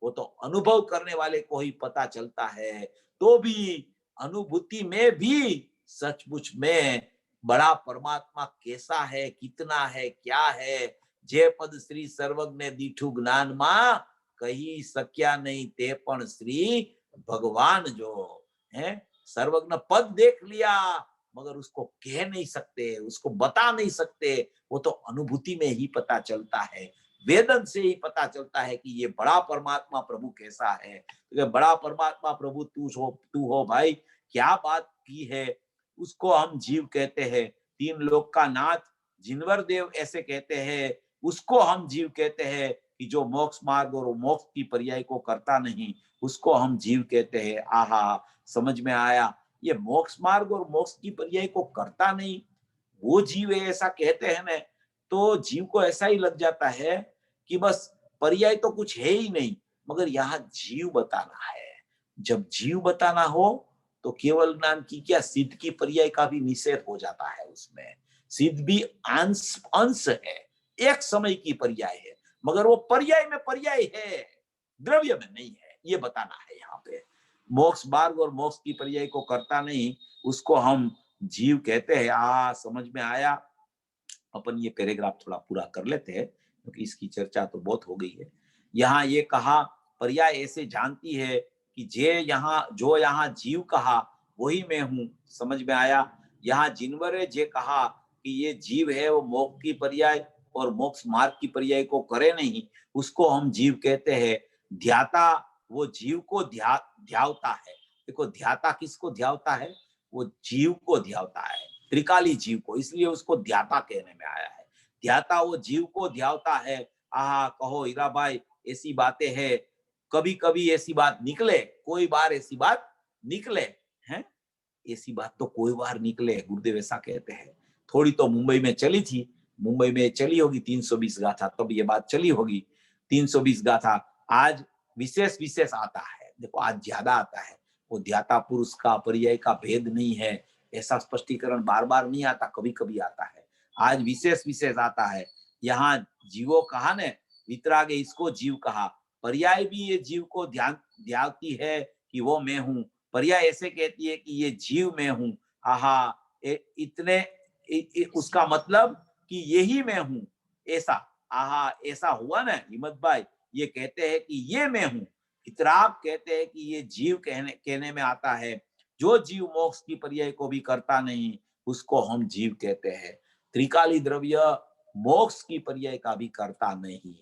वो तो अनुभव करने वाले को ही पता चलता है। तो भी अनुभूति में भी सचमुच में बड़ा परमात्मा कैसा है, कितना है, क्या है, जे पद श्री सर्वज्ञ दीठु ज्ञान मां कही सक्या नहीं ते पण श्री भगवान जो है। सर्वज्ञ पद देख लिया मगर उसको कह नहीं सकते, उसको बता नहीं सकते, वो तो अनुभूति में ही पता चलता है, वेदन से ही पता चलता है कि ये बड़ा परमात्मा प्रभु कैसा है। तो बड़ा परमात्मा प्रभु तू हो भाई, क्या बात की है। उसको हम जीव कहते हैं, तीन लोक का नाथ जिनवर देव ऐसे कहते हैं, उसको हम जीव कहते हैं कि जो मोक्ष मार्ग और मोक्ष की पर्याय को करता नहीं, उसको हम जीव कहते हैं। आहा, समझ में आया, ये मोक्ष मार्ग और मोक्ष की पर्याय को करता नहीं वो जीव है ऐसा कहते हैं ना, तो जीव को ऐसा ही लग जाता है कि बस पर्याय तो कुछ है ही नहीं, मगर यहाँ जीव बताना है। जब जीव बताना हो तो केवल ज्ञान की क्या, सिद्ध की पर्याय का भी निषेध हो जाता है उसमें। सिद्ध भी अंश अंश है, एक समय की पर्याय है, मगर वो पर्याय में पर्याय है, द्रव्य में नहीं है, ये बताना है यहाँ पे। मोक्ष मार्ग और मोक्ष की पर्याय को करता नहीं, उसको हम जीव कहते हैं। समझ में आया। अपन ये पैराग्राफ थोड़ा पूरा कर लेते हैं क्योंकि इसकी चर्चा तो बहुत हो गई है। यहाँ ये कहा पर्याय ऐसे जानती है कि जो यहाँ जीव कहा वही मैं हूँ, समझ में आया। यहाँ जिनवरे जे कहा कि ये जीव है, वो मोक्ष की पर्याय और मोक्ष मार्ग की पर्याय को करे नहीं, उसको हम जीव कहते हैं। ध्याता वो जीव को ध्यावता है। देखो ध्याता किसको ध्यावता है, वो जीव को ध्यावता है, त्रिकाली जीव को, इसलिए उसको ध्याता कहने में आया है। ध्याता वो जीव को ध्यावता है। कहो हीरा भाई, ऐसी बातें है, कभी कभी ऐसी बात निकले, कोई बार ऐसी बात निकले, हैं ऐसी बात तो कोई बार निकले, गुरुदेव ऐसा कहते हैं। थोड़ी तो मुंबई में चली थी, मुंबई में चली होगी 320 गाथा, तब ये बात चली होगी 320 गाथा। आज विशेष विशेष आता है, देखो आज ज्यादा आता है। वो ध्याता पुरुष का पर्याय का भेद नहीं है, ऐसा स्पष्टीकरण बार बार नहीं आता, कभी कभी आता है। आज विशेष विशेष आता है, यहाँ जीवो कहा ने, वितरागे इसको जीव कहा। पर्याय भी ये जीव को ध्यान दिलाती है कि वो मैं हूँ। पर्याय ऐसे कहती है कि ये जीव मैं हूँ। इतने उसका मतलब कि यही मैं हूँ, ऐसा। ऐसा हुआ ना हिम्मत भाई, ये कहते हैं कि ये मैं हूँ। वितराग कहते हैं कि ये जीव कहने में आता है। जो जीव मोक्ष की पर्याय को भी करता नहीं, उसको हम जीव कहते हैं। त्रिकाली द्रव्य मोक्ष की पर्याय का भी करता नहीं,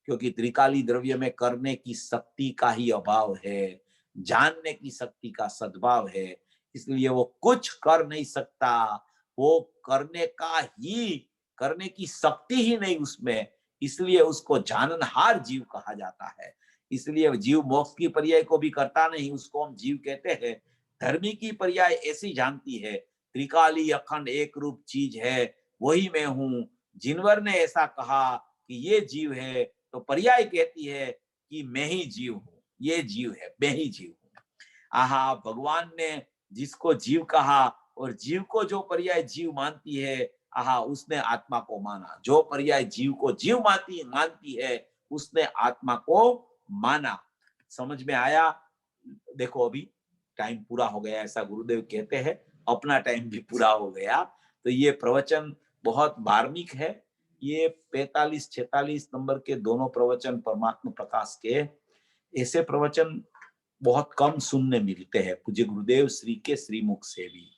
क्योंकि त्रिकाली द्रव्य में करने की शक्ति का ही अभाव है, जानने की शक्ति का सद्भाव है, इसलिए वो कुछ कर नहीं सकता। वो करने की शक्ति ही नहीं उसमें, इसलिए उसको जाननहार जीव कहा जाता है। इसलिए जीव मोक्ष की पर्याय को भी करता नहीं, उसको हम जीव कहते हैं। धर्मी की पर्याय ऐसी जानती है, त्रिकाली अखंड एक रूप चीज है, वही मैं हूं। जिनवर ने ऐसा कहा कि ये जीव है, तो पर्याय कहती है कि मैं ही जीव हूं, ये जीव है, मैं ही जीव हूं। भगवान ने जिसको जीव कहा और जीव को जो पर्याय जीव मानती है, उसने आत्मा को माना। जो पर्याय जीव को जीव मानती है, उसने आत्मा को माना। समझ में आया? देखो अभी टाइम पूरा हो गया, ऐसा गुरुदेव कहते हैं, अपना टाइम भी पूरा हो गया। तो ये प्रवचन बहुत मार्मिक है। ये 45-46 नंबर के दोनों प्रवचन परमात्मा प्रकाश के, ऐसे प्रवचन बहुत कम सुनने मिलते हैं पूज्य गुरुदेव श्री के श्रीमुख से भी।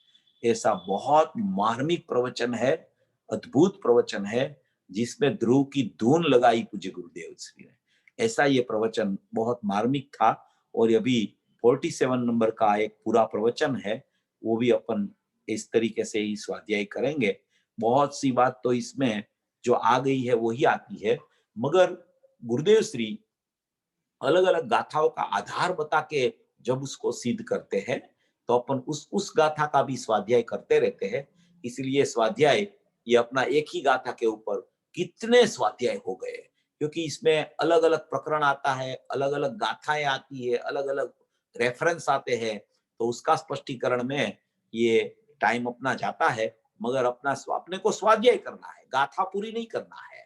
ऐसा बहुत मार्मिक प्रवचन है, अद्भुत प्रवचन है, जिसमें ध्रुव की धून लगाई पूज्य गुरुदेव श्री ने। ऐसा ये प्रवचन बहुत मार्मिक था। और अभी 47 नंबर का एक पूरा प्रवचन है, वो भी अपन इस तरीके से ही स्वाध्याय करेंगे। बहुत सी बात तो इसमें जो आ गई है वही आती है, मगर गुरुदेव श्री अलग अलग गाथाओं का आधार बता के जब उसको सिद्ध करते हैं, तो अपन उस गाथा का भी स्वाध्याय करते रहते हैं। इसलिए स्वाध्याय ये अपना एक ही गाथा के ऊपर कितने स्वाध्याय हो गए, क्योंकि इसमें अलग अलग प्रकरण आता है, अलग अलग गाथाएं आती है, अलग अलग रेफरेंस आते हैं। तो उसका स्पष्टीकरण में ये टाइम अपना जाता है, मगर अपने को स्वाध्याय करना है, गाथा पूरी नहीं करना है।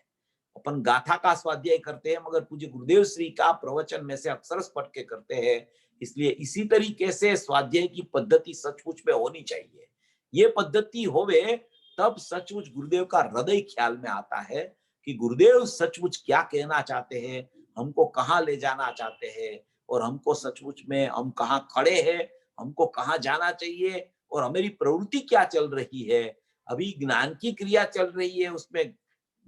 अपन गाथा का स्वाध्याय करते हैं, मगर पूज्य गुरुदेव श्री का प्रवचन में से अक्षरश पढ़ के करते हैं। इसलिए इसी तरीके से स्वाध्याय की पद्धति सचमुच में होनी चाहिए। ये पद्धति होवे तब सचमुच गुरुदेव का हृदय ख्याल में आता है कि गुरुदेव सचमुच क्या कहना चाहते हैं, हमको कहाँ ले जाना चाहते हैं, और हमको सचमुच में हम कहाँ खड़े हैं, हमको कहाँ जाना चाहिए, और हमारी प्रवृत्ति क्या चल रही है। अभी ज्ञान की क्रिया चल रही है, उसमें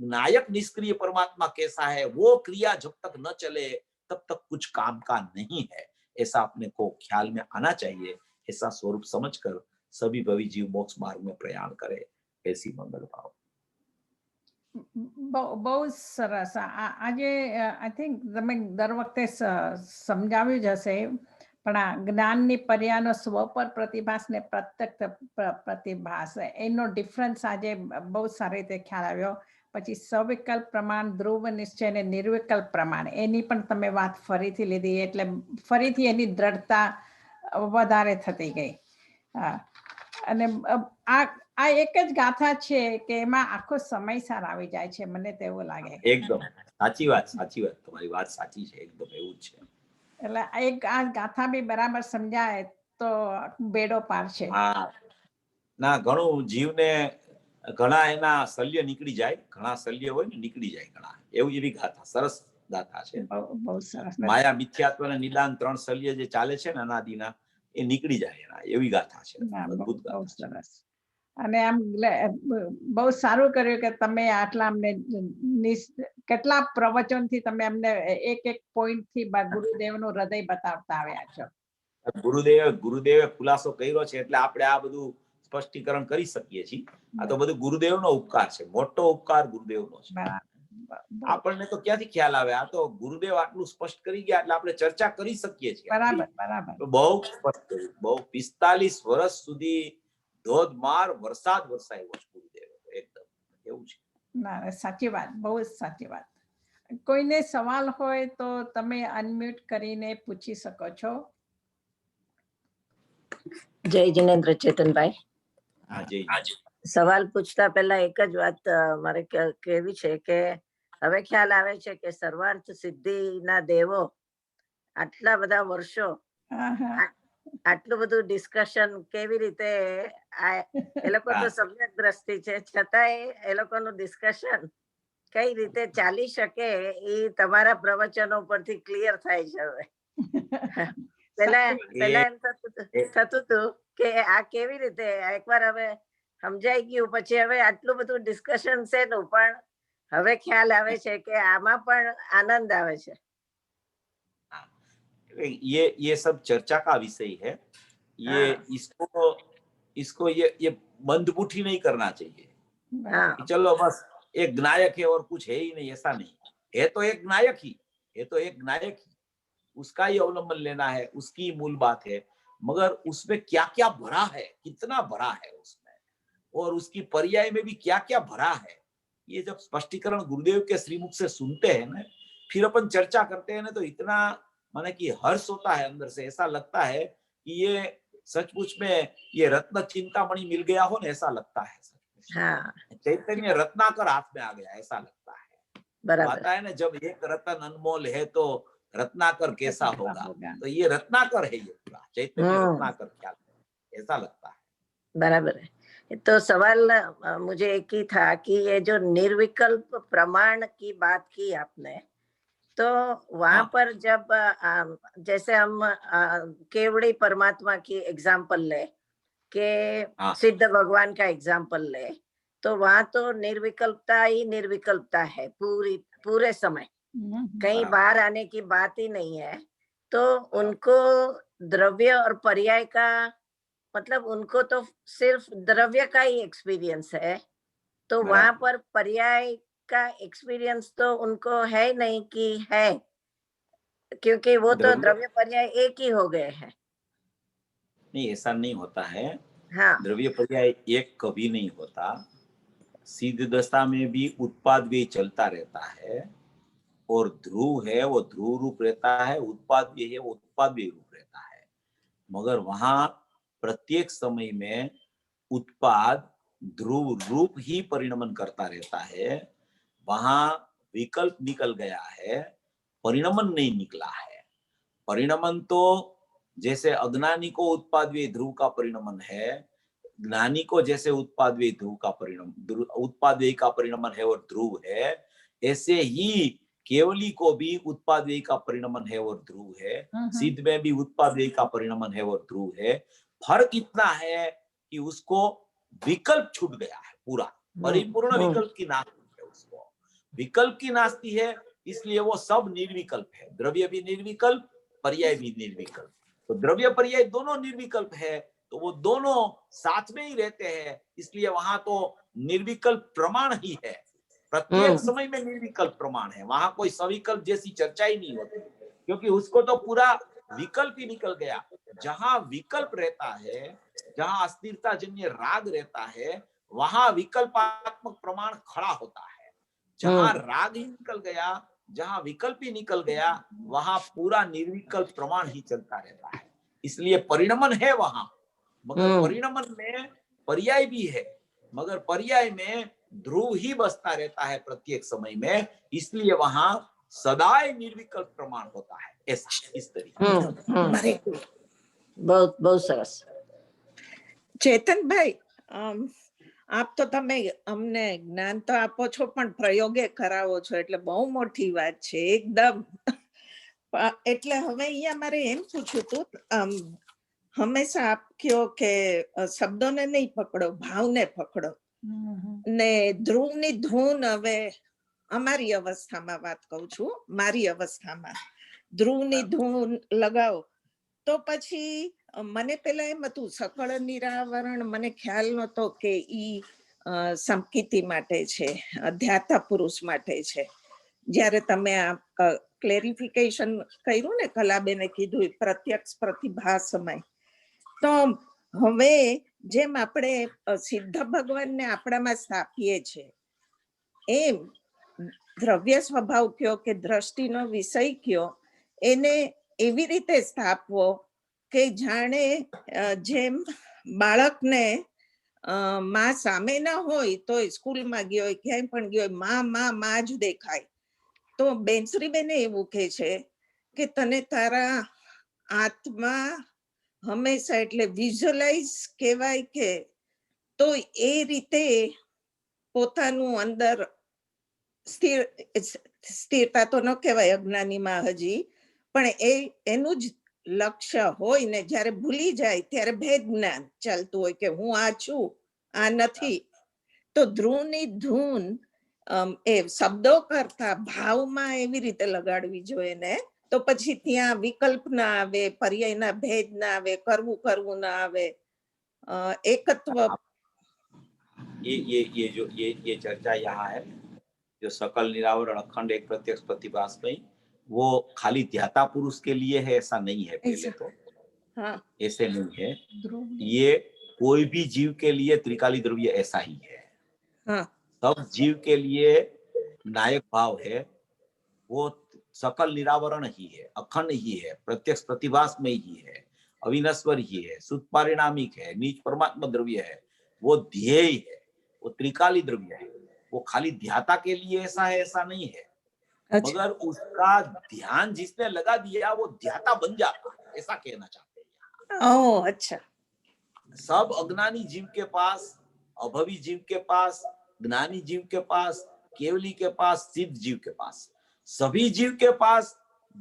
नायक निष्क्रिय परमात्मा कैसा है, वो क्रिया जब तक न चले तब तक कुछ काम का नहीं है। ऐसा अपने को ख्याल में आना चाहिए। ऐसा स्वरूप समझकर सभी भवी जीव मोक्ष मार्ग में प्रयाण करे, ऐसी मंगल भाव। બહુ સરસ. આજે આઈ થિંક તમે દર વખતે સમજાવ્યું જ હશે, પણ આ જ્ઞાનની પર્યાનો સ્વ પર પ્રતિભાસ ને પ્રત્યક્ષ પ્રતિભાસ એનો ડિફરન્સ આજે બહુ સારી રીતે ખ્યાલ આવ્યો. પછી સવિકલ્પ પ્રમાણ, ધ્રુવ નિશ્ચય અને નિર્વિકલ્પ પ્રમાણ, એની પણ તમે વાત ફરીથી લીધી, એટલે ફરીથી એની દ્રઢતા વધારે થતી ગઈ. અને આ એક જ ગાથા છે કે એમાં આખો સમયસાર આવી જાય છે, મને તો એવું લાગે. એકદમ સાચી વાત તમારી વાત સાચી છે, એકદમ એવું જ છે. એટલે એક આ ગાથા બી બરાબર સમજાય તો બેડો પાર છે. ના, ઘણું જીવને ઘણા એના શલ્ય નીકળી જાય, ઘણા શલ્ય હોય ને નીકળી જાય ઘણા, એવું એવી ગાથા, સરસ ગાથા છે. બહુ સરસ. માયા મિથ્યાત્વ અને નિદાન 3 શલ્ય જે ચાલે છે ને અનાદિના, એ નીકળી જાય એના, એવી ગાથા છે, અદ્ભુત ગાથા. બહુ સરસ. અને આમ બહુ સારું કર્યું કે તમે આટલા અમને કેટલા પ્રવચનથી તમે અમને એક એક પોઈન્ટ થી ગુરુદેવનું હૃદય બતાવતા આવ્યા છો. ગુરુદેવે ખુલાસો કર્યો છે એટલે આપણે આ બધું સ્પષ્ટીકરણ કરી શકીએ છીએ. આ તો બધું ગુરુદેવનો ઉપકાર છે, મોટો ઉપકાર ગુરુદેવનો છે. આપણને તો ક્યાંથી ખ્યાલ આવે? આ તો ગુરુદેવ આટલું સ્પષ્ટ કરી ગયા એટલે આપણે ચર્ચા કરી શકીએ છીએ. બરાબર. બહુ સ્પષ્ટ કર્યું, બહુ 45 વર્ષ સુધી ધોધમાર વરસાદ વરસાયો છે ગુરુદેવ, એકદમ એવું છે. ના, સાચી વાત, બહુ સાચી વાત. કોઈને સવાલ હોય તો તમે અનમ્યુટ કરીને પૂછી શકો છો. જય જિનેન્દ્ર ચેતનભાઈ. સવાલ પૂછતા પહેલા એક જ વાત મારે કહેવી છે કે હવે ખ્યાલ આવે છે કે સર્વાર્થ સિદ્ધિના દેવો આટલા બધા વર્ષો આહા. આટલું બધું ડિસ્કશન કેવી રીતે એ લોકો તો સમ્યક દ્રષ્ટિ છે છતાંય એ લોકોનું ડિસ્કશન કઈ રીતે ચાલી શકે એ તમારા પ્રવચનો પરથી ક્લિયર થાય છે હવે. પેલા એમ થતું હતું કે આ કેવી રીતે એકવાર હવે સમજાઈ ગયું પછી હવે આટલું બધું ડિસ્કશન છે નું પણ હવે ખ્યાલ આવે છે કે આમાં પણ આનંદ આવે છે. ये सब चर्चा का विषय है. ये इसको ये बंदबुठी नहीं करना चाहिए कि चलो बस एक नायक है और कुछ है ही नहीं. ऐसा नहीं है. तो एक नायक ही उसका ही अवलंबन लेना है, उसकी मूल बात है. मगर उसमें क्या क्या भरा है, कितना भरा है उसमें, और उसकी पर्याय में भी क्या क्या भरा है, ये जब स्पष्टीकरण गुरुदेव के श्रीमुख से सुनते हैं ना, फिर अपन चर्चा करते हैं ना, तो इतना माने कि हर्ष होता है अंदर से. ऐसा लगता है कि ये सचमुच में ये रत्न चिंतामणि मिल गया हो ना, ऐसा लगता है. चैतन्य रत्नाकर हाथ में आ गया, ऐसा लगता है. आता है ना, जब एक रत्न अनमोल है तो रत्नाकर कैसा होगा. तो ये रत्नाकर है, ये पूरा चैतन्य रत्नाकर क्या, ऐसा लगता है. बराबर है. तो सवाल मुझे एक ही था कि ये जो निर्विकल्प प्रमाण की बात की आपने, तो वहां पर जब जैसे हम केवड़ी परमात्मा की एग्जाम्पल ले के सिद्ध भगवान का एग्जाम्पल ले, तो वहां तो निर्विकल्पता ही निर्विकल्पता है पूरे समय. कहीं बाहर आने की बात ही नहीं है. तो उनको द्रव्य और पर्याय का मतलब उनको तो सिर्फ द्रव्य का ही एक्सपीरियंस है. तो वहां पर पर्याय का एक्सपीरियंस तो उनको है नहीं कि है, क्योंकि वो तो द्रव्य पर्याय एक ही हो गए हैं. नहीं, ऐसा नहीं होता है. द्रव्य पर्याय एक कभी नहीं होता. सिद्ध दशा में भी उत्पाद व्यय चलता रहता है, और ध्रुव है वो ध्रुव रूप रहता है, उत्पाद व्यय है वो उत्पाद व्यय रूप रहता है. मगर वहां प्रत्येक समय में उत्पाद ध्रुव रूप ही परिणमन करता रहता है. वहां विकल्प निकल गया है, परिणमन नहीं निकला है. परिणमन तो जैसे अज्ञानी को उत्पाद व्यय ध्रुव का परिणमन है, ज्ञानी को जैसे उत्पाद व्यय ध्रुव का परिणमन, उत्पाद व्यय का परिणमन है और ध्रुव है, ऐसे ही केवली को भी उत्पाद व्यय का परिणमन है और ध्रुव है. सिद्ध में भी उत्पाद व्यय का परिणमन है और ध्रुव है. फर्क इतना है कि उसको विकल्प छूट गया है पूरा. परिपूर्ण विकल्प की नास्ती है. उसको विकल्प की नास्ती है, इसलिए वो सब निर्विकल्प है. द्रव्य भी निर्विकल्प, पर्याय भी निर्विकल्प. तो द्रव्य पर्याय दोनों निर्विकल्प है, तो वो दोनों साथ में ही रहते हैं. इसलिए वहां तो निर्विकल्प प्रमाण ही है. प्रत्येक समय में निर्विकल्प प्रमाण है. वहां कोई सविकल्प जैसी चर्चा ही नहीं होती, क्योंकि उसको तो पूरा विकल्प ही निकल गया. जहां विकल्प रहता है, जहां अस्थिरता जन्य राग रहता है, वहां विकल्पात्मक प्रमाण खड़ा होता है. जहां राग ही निकल गया, जहां विकल्प ही निकल गया, वहां पूरा निर्विकल्प प्रमाण ही चलता रहता है. इसलिए परिणमन है वहां, मगर परिणमन में पर्याय भी है, मगर पर्याय में ध्रुव ही बसता रहता है प्रत्येक समय में. इसलिए वहां सदाय निर्विकल्प प्रमाण होता है. ऐसा इस तरीके. बहुत बहुत सरस. चेतन भाई, आप तो તમે અમને જ્ઞાન તો આપો છો પણ પ્રયોગે કરાવો છો, એટલે બહુ મોટી વાત છે એકદમ. એટલે હવે અહીંયા મારે એમ પૂછ્યું હતું, હંમેશા આપ કહો કે શબ્દોને નહીં પકડો, ભાવને પકડો. ને ધ્રુવની ધૂન, હવે અમારી અવસ્થામાં વાત કહું છું, મારી અવસ્થામાં ધ્રુવની ધૂન લગાવો તો પછી મને પેલા એમ હતું સકળ નિરાવરણ, મને ખ્યાલ નહોતો કે ઈ સંકિતિ માટે છે, અધ્યાતા પુરુષ માટે છે. જ્યારે તમે આ ક્લેરિફિકેશન કર્યું ને, કલાબેને કીધું પ્રત્યક્ષ પ્રતિભાસમય, તો હવે જેમ આપણે સિદ્ધ ભગવાનને આપણામાં સ્થાપીએ છીએ, એમ દ્રવ્ય સ્વભાવ કયો કે દ્રષ્ટિનો વિષય કયો, એને એવી રીતે સ્થાપવો કે જાણે જેમ બાળકને માં સામે ના હોય તો સ્કૂલમાં ગયો હોય ક્યાંય પણ ગયો હોય માં જ દેખાય તો બેનશ્રીબેને એવું કહે છે કે તને તારા આત્મા હંમેશા એટલે વિઝ્યુઅલાઇઝ કહેવાય કે તો એ રીતે પોતાનું અંદર સ્થિરતા તો ન કહેવાય અજ્ઞાનીમાં હજી પણ એનું જ લક્ષ્ય હોય ને જ્યારે ભૂલી જાય ત્યારે ભેદ જ્ઞાન ચાલતું હોય કે હું આ છું આ નથી તો ધ્રુવની ધૂન એ શબ્દો કરતા ભાવમાં એવી રીતે લગાડવી જોઈએ ને તો પછી ત્યાં વિકલ્પ ના આવે પર્યાયના ભેદ ના આવે કરવું ના આવે એકત્વ ये चर्चा यहाँ है जो सकल निरावरण अखंड एक प्रत्यक्ष प्रतिभास नहीं वो खाली ध्याता पुरुष के लिए है ऐसा नहीं है पहले तो हाँ ऐसे नहीं है ये कोई भी जीव के लिए त्रिकाली द्रव्य ऐसा ही है हाँ सब जीव के लिए नायक भाव है वो सकल निरावरण ही है अखंड ही है प्रत्यक्ष प्रतिभास में ही है अविनश्वर ही है शुद्ध पारिणामिक है नीच परमात्मा द्रव्य है वो ध्येय है वो त्रिकाली द्रव्य है वो खाली ध्याता के लिए ऐसा है ऐसा नहीं है अच्छा मगर उसका ध्यान जिसने लगा दिया वो ध्याता बन जाता है ऐसा कहना चाहते हैं ओ अच्छा सब अज्ञानी जीव के पास अभवी जीव के पास ज्ञानी जीव के पास केवली के पास सिद्ध जीव के पास सभी जीव के पास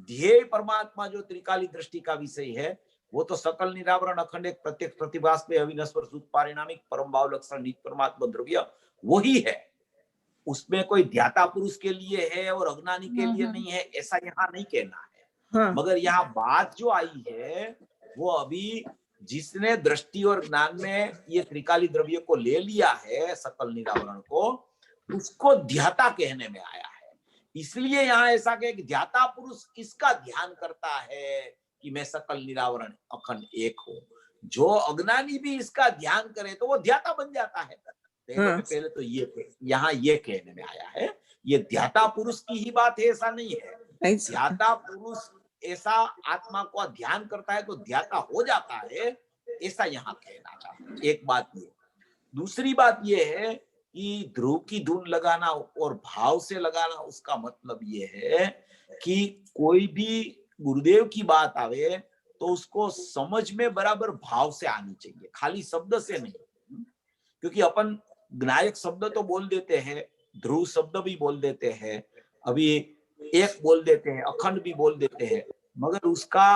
ध्येय परमात्मा जो त्रिकाली दृष्टि का विषय है वो तो सकल निरावरण अखंड एक प्रत्यक्ष प्रतिभास में अविनश्वर शुद्ध पारिणामिक परम भाव लक्षण नित्य परमात्मा द्रव्य वही है उसमें कोई ध्याता पुरुष के लिए है और अज्ञानी के लिए नहीं है ऐसा यहाँ नहीं कहना है हाँ मगर यहाँ बात जो आई है वो अभी जिसने दृष्टि और ज्ञान में ये त्रिकाली द्रव्य को ले लिया है सकल निरावरण को उसको ध्याता कहने में आया है इसलिए यहाँ ऐसा कहे कि ध्याता पुरुष किसका ध्यान करता है कि मैं सकल निरावरण अखंड एक हूँ जो अज्ञानी भी इसका ध्यान करे तो वो ध्याता बन जाता है पहले तो ये यहाँ ये कहने में आया है ये ध्याता पुरुष की ही बात है ऐसा नहीं है ध्याता पुरुष ऐसा आत्मा को ध्यान करता है तो ध्याता हो जाता है ऐसा यहाँ कहना चाहता हूं एक बात ये दूसरी बात ये है कि ध्रुव की धुन लगाना और भाव से लगाना उसका मतलब ये है कि कोई भी गुरुदेव की बात आवे तो उसको समझ में बराबर भाव से आनी चाहिए खाली शब्द से नहीं क्योंकि अपन ज्ञायक शब्द तो बोल देते हैं ध्रुव शब्द भी बोल देते हैं अभी एक बोल देते हैं अखंड भी बोल देते हैं मगर उसका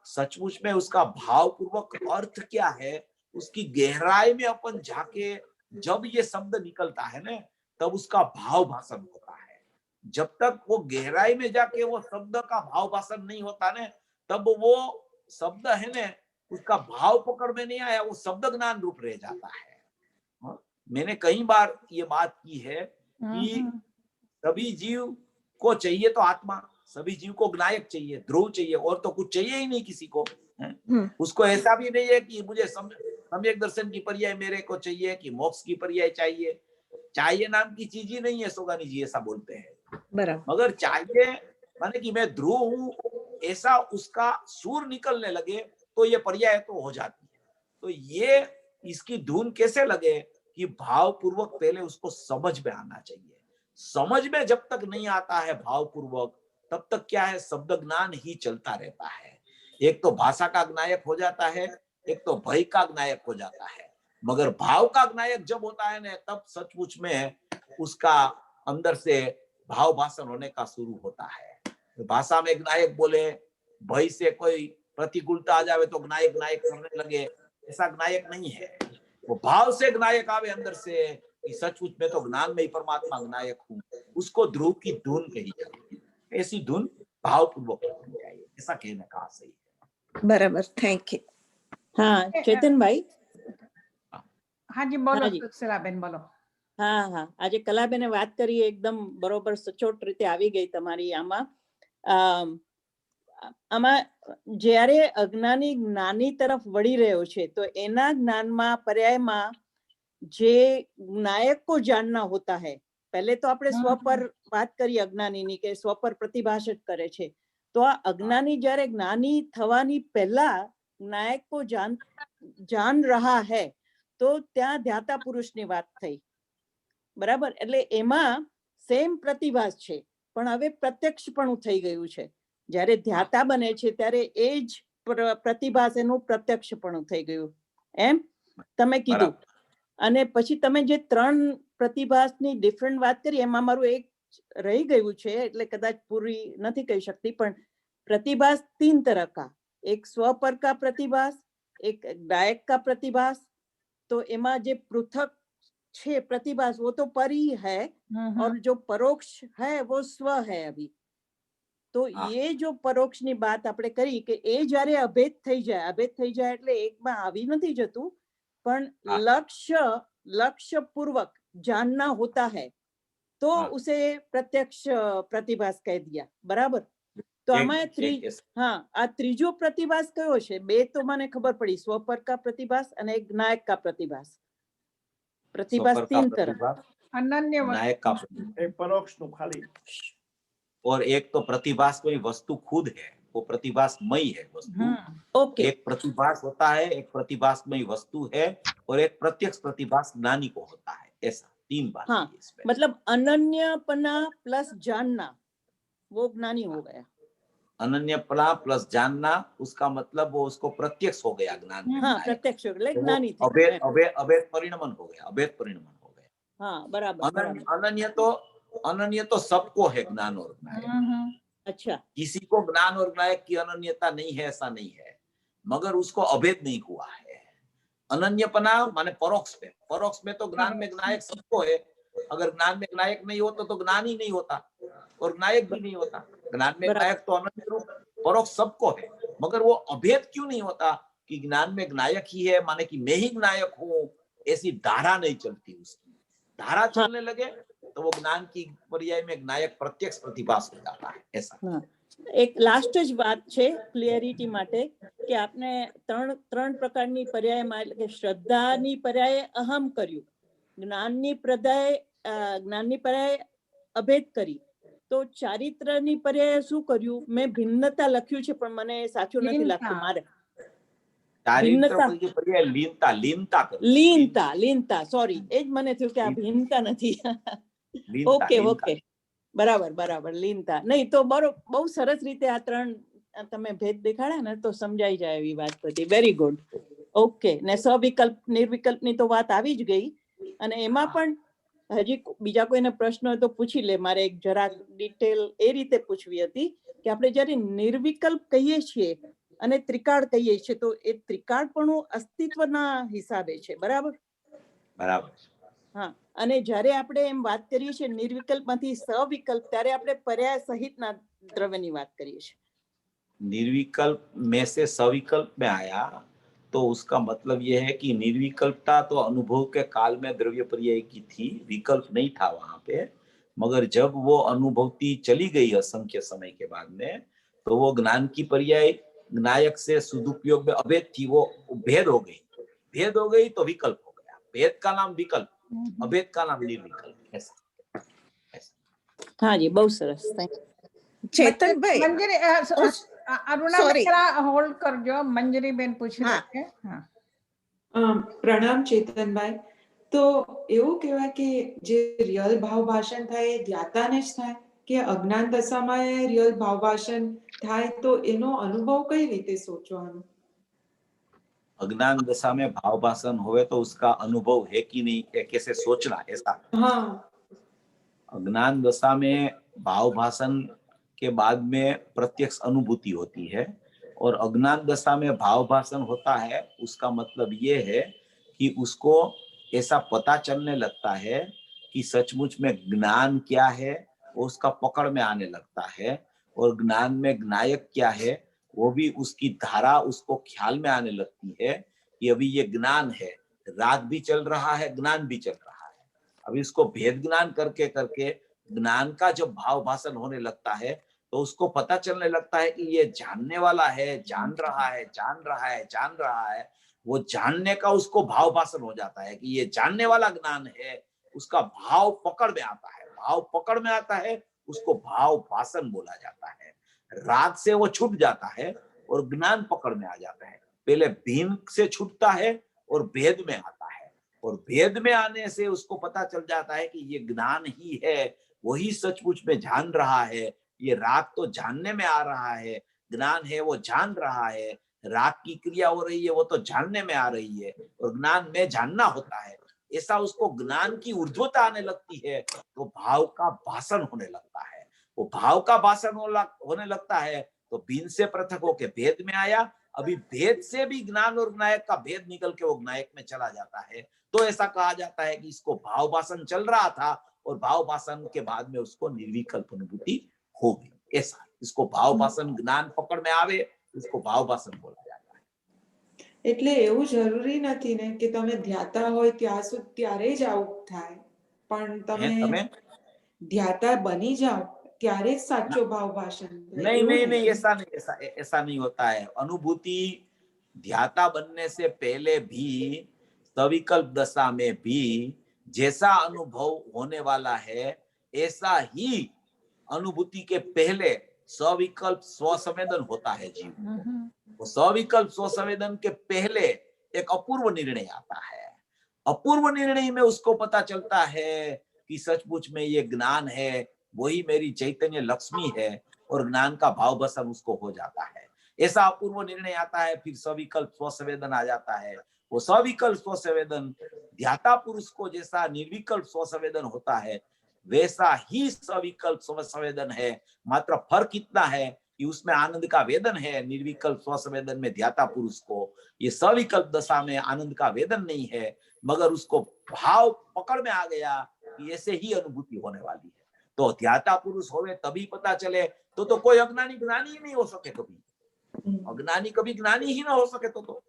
सचमुच में उसका भावपूर्वक अर्थ क्या है उसकी गहराई में अपन जाके जब ये शब्द निकलता है ना तब उसका भाव भाषण होता है जब तक वो गहराई में जाके वो शब्द का भाव भाषण नहीं होता ना तब वो शब्द है ना उसका भाव पकड़ में नहीं आया वो शब्द ज्ञान रूप रह जाता है मैंने कई बार ये बात की है कि सभी जीव को चाहिए तो आत्मा सभी जीव को ज्ञायक चाहिए ध्रुव चाहिए और तो कुछ चाहिए ही नहीं किसी को उसको ऐसा भी नहीं है कि मुझे सम्यक दर्शन की पर्याय मेरे को चाहिए कि मोक्ष की पर्याय चाहिए नाम की चीज ही नहीं है सोगानी जी ऐसा बोलते हैं मगर चाहिए माने कि मैं ध्रुव हूं ऐसा उसका सूर निकलने लगे तो ये पर्याय तो हो जाती है तो ये इसकी धुन कैसे लगे कि भावपूर्वक पहले उसको समझ में आना चाहिए समझ में जब तक नहीं आता है भावपूर्वक तब तक क्या है शब्द ज्ञान ही चलता रहता है एक तो भाषा का ज्ञायक हो जाता है एक तो भय का ज्ञायक हो जाता है मगर भाव का ज्ञायक जब होता है ना तब सचमुच में उसका अंदर से भाव भाषण होने का शुरू होता है भाषा में ज्ञायक बोले भय से कोई प्रतिकूलता आ जावे तो ज्ञायक करने लगे ऐसा ज्ञायक नहीं है वो भाव से ज्ञायक आवे अंदर से कि सचमुच में तो ज्ञान में ही परमात्मा ज्ञायक हूँ उसको ध्रुव की धुन कही जाती है ऐसी धुन भावपूर्वक होनी चाहिए ऐसा कहने का सही है बराबर थैंक यू हाँ चेतन भाई हाँ जी बोलो हाँ जी। सुशीलाबेन बोलो હા આજે કલાબેને વાત કરી એકદમ બરોબર સચોટ રીતે આવી ગઈ તમારી આમાં જ્યારે અજ્ઞાની જ્ઞાની તરફ વળી રહ્યો છે તો એના જ્ઞાનમાં પર્યાયમાં જે નાયક को जानना होता है पहले तो આપણે સ્વ પર વાત કરી અજ્ઞાનીની કે સ્વ પર પ્રતિભાષિત કરે છે તો આ અજ્ઞાની જ્યારે જ્ઞાની થવાની પહેલા નાયક को जान रहा है તો ત્યાં ધ્યાતા પુરુષની વાત થઈ, બરાબર. એટલે એમાં સેમ પ્રતિભાસ છે, પણ હવે પ્રત્યક્ષપણું થઈ ગયું છે. જ્યારે ધ્યાતા બને છે ત્યારે એ જ પ્રતિભાસ એનું પ્રત્યક્ષપણું થઈ ગયું, એમ તમે કીધું. અને પછી તમે જે 3 પ્રતિભાસની ડિફરન્ટ વાત કરી, એમાં મારું એક રહી ગયું છે, એટલે કદાચ પૂરી નથી કહી શકતી. પણ प्रतिभास 3 तरह का, एक स्वपर का प्रतिभास, एक गायक का प्रतिभास. तो एमा जे पृथक छे प्रतिभास वो तो पर ही है, और जो परोक्ष है वो स्व है अभी. तो ये जो परोक्ष ની વાત આપણે કરી કે એ જ્યારે અભેદ થઈ જાય એટલે એકમાં આવી નથી જતું, પણ लक्ष्य पूर्वक जानना होता है तो उसे प्रत्यक्ष प्रतिभास कह दिया, बराबर. तो आमा हाँ, आ त्रीजो प्रतिभास कयो छे? 2 तो मने खबर पड़ी, स्वपर का प्रतिभास અને એક નાયક का प्रतिभास. प्रतिभास 3 तरह, अनन्य नायक का एक परोक्ष नु खाली, और एक तो प्रतिभास कोई वस्तु खुद है, वो प्रतिभासमयी है वस्तु. ओके. एक प्रतिभास होता है, एक प्रतिभासमयी वस्तु है, और एक प्रत्यक्ष प्रतिभास ज्ञानी को होता है. ऐसा 3 बात हाँ, है इसमें. मतलब अनन्यपना प्लस जानना वो ज्ञानी हो गया. अनन्यपना प्लस जानना, उसका मतलब वो उसको प्रत्यक्ष हो गया ज्ञान में. हाँ, प्रत्यक्ष हो गया, ज्ञानी थे. अभेद परिणमन हो गया, अभेद परिणमन हो गया. हाँ, बराबर. अनन्य तो सबको है ज्ञान और ज्ञायक. अच्छा. किसी को ज्ञान और ज्ञायक की अनन्यता नहीं है, ऐसा नहीं है, मगर उसको अभेद नहीं हुआ है. अनन्यपना माने परोक्ष में, परोक्ष में तो ज्ञान में ज्ञायक सबको है. अगर ज्ञान में ज्ञायक नहीं होता तो ज्ञान ही नहीं होता और ज्ञायक भी नहीं होता. ज्ञान में ज्ञायक तो अनन्य रूप परोक्ष सबको है, मगर वो अभेद क्यों नहीं होता कि ज्ञान में ज्ञायक ही है माने कि मैं ही ज्ञायक हूँ, ऐसी धारा नहीं चलती. उसकी धारा चलने लगे तो वो ज्ञान की पर्याय में ज्ञायक प्रत्यक्ष प्रतिभास हो जाता है. ऐसा. એક લાસ્ટ જ વાત છે ક્લિયરિટી માટે કે આપને 3 પ્રકારની પર્યાયમાં, એટલે કે શ્રદ્ધાની પર્યાય અહમ કર્યું, જ્ઞાનની પર્યાય અભેદ કરી, તો ચારિત્રની પર્યાય શું કર્યું? મેં ભિન્નતા લખ્યું છે પણ મને સાચું નથી લાગતું મારે. लीनता, सॉरी, એજ મને થયું કે આ ભિન્નતા નથી. ઓકે, બરાબર, लीनता નહીં તો બહુ સરસ રીતે આ 3 તમે ભેદ દેખાડ્યા ને તો સમજાઈ જાય એવી વાત બધી. Very good. ઓકે. ને સવિકલ્પ નિર્વિકલ્પની તો વાત આવી જ ગઈ, અને એમાં પણ હજી બીજા કોઈને પ્રશ્ન હોય તો પૂછી લે. મારે એક જરા ડિટેલ એ રીતે પૂછવી હતી કે આપણે જ્યારે નિર્વિકલ્પ કહીએ છીએ અને ત્રિકાળ કહીએ છીએ તો એ ત્રિકાળપણું અસ્તિત્વના હિસાબે છે, બરાબર? હા. અને જ્યારે આપણે એમ વાત કરીએ છીએ નિર્વિકલ્પમાંથી સવિકલ્પ, ત્યારે આપણે પર્યાય સહિતના દ્રવ્યની વાત કરીએ છીએ. निर्विकल्प में से सविकल्प में आया तो उसका मतलब यह है कि निर्विकल्पता तो अनुभव के काल में द्रव्य पर्याय की थी, विकल्प नहीं था वहां पे. मगर जब वो अनुभूति चली गई असंख्य समय के बाद में, तो वो ज्ञान की पर्याय ज्ञायक से सदुपयोग में अभेद थी, वो भेद हो गई. भेद हो गई तो विकल्प हो गया. भेद का नाम विकल्प, अभेद का नाम निर्विकल्प. ऐसा. हाँ जी, बहुत सरस. चेतन भाई, मंजरी अरुणा होल्ड करजो, मंजरी बेन पूछी લે. પ્રણામ ચેતનભાઈ. તો એવું કહેવાય કે જે રિયલ ભાવ ભાષણ થાય એ ધ્યાતાને જ થાય કે અજ્ઞાન દશામાં રિયલ ભાવ ભાષણ થાય, તો એનો અનુભવ કઈ રીતે સોચવાનો? अज्ञान दशा में भाव भाषण होवे तो उसका अनुभव है कि नहीं, कैसे सोचना, ऐसा. हाँ. अज्ञान दशा में भाव भाषण के बाद में प्रत्यक्ष अनुभूति होती है, और अज्ञान दशा में भाव भाषण होता है, उसका मतलब ये है कि उसको ऐसा पता चलने लगता है कि सचमुच में ज्ञान क्या है, वो उसका पकड़ में आने लगता है, और ज्ञान में ज्ञायक क्या है वो भी उसकी धारा उसको ख्याल में आने लगती है कि अभी ये ज्ञान है, राग भी चल रहा है, ज्ञान भी चल रहा है. अभी इसको भेद ज्ञान करके करके ज्ञान का जब भाव भाषण होने लगता है तो उसको पता चलने लगता है कि ये जानने वाला है, जान रहा है. वो जानने का उसको भाव भाषण हो जाता है कि ये जानने वाला ज्ञान है. उसका भाव पकड़ में आता है, उसको भाव भाषण बोला जाता है. राग से वो छूट जाता है और ज्ञान पकड़ में आ जाता है. पहले भिन्न से छूटता है और भेद में आता है. और भेद में आने से उसको पता चल जाता है कि ये ज्ञान ही है, वही सचमुच में जान रहा है। ये राग तो जानने में आ रहा है, ज्ञान है वो जान रहा है। राग की क्रिया हो रही है वो तो जानने में आ रही है, और ज्ञान में जानना होता है। ऐसा उसको ज्ञान की ऊर्ध्वता आने लगती है तो भाव का भाषण होने लगता है। वो भाव का भाषण होने लगता है तो भिन्न से पृथक होके भेद में आया। अभी भेद से भी ज्ञान और ज्ञायक का भेद निकल के वो ज्ञायक में चला जाता है। तो ऐसा कहा जाता है कि इसको भाव भाषण चल रहा था और भाव भाषण के बाद में उसको निर्विकल्प अनुभूति हो गई। ऐसा इसको भाव भाषण ज्ञान पकड़ में आवे, इसको भाव भाषण बोला जाता है। એટલે એવું જરૂરી નથી ને કે તમે ધ્યાતા હોય ત્યારે જ આવું થાય, પણ તમે ધ્યાતા બની જાઓ ત્યારે જ સાચો ભાવ ભાષણ થાય, नहीं એવું नहीं નથી? नहीं, ऐसा नहीं होता है। अनुभूति ध्याता बनने से पहले भी सविकल्प दशा में भी जैसा अनुभव होने वाला है ऐसा ही अनुभूति के पहले सविकल्प स्वसंवेदन होता है जीव। वो सविकल्प स्वसंवेदन के पहले एक अपूर्व निर्णय आता है। अपूर्व निर्णय में उसको पता चलता है कि सचमुच में ये ज्ञान है, वही मेरी चैतन्य लक्ष्मी है, और ज्ञान का भाव भसन उसको हो जाता है। ऐसा अपूर्व निर्णय आता है, फिर सविकल्प स्वसंवेदन आ जाता है। वो सविकल्प स्वसंवेदन ध्याता पुरुष को जैसा निर्विकल्प स्वसंवेदन होता है वैसा ही सविकल्प स्वसंवेदन है। मात्र फर्क इतना है कि उसमें आनंद का वेदन है, निर्विकल्प स्वसंवेदन में ध्याता पुरुष को ये सविकल्प दशा में आनंद का वेदन नहीं है, मगर उसको भाव पकड़ में आ गया कि ऐसे ही अनुभूति होने वाली है। तो ध्याता पुरुष होवे तभी पता चले, तो कोई अज्ञानी ज्ञानी ही नहीं हो सके कभी, अज्ञानी कभी ज्ञानी ही ना हो सके। तो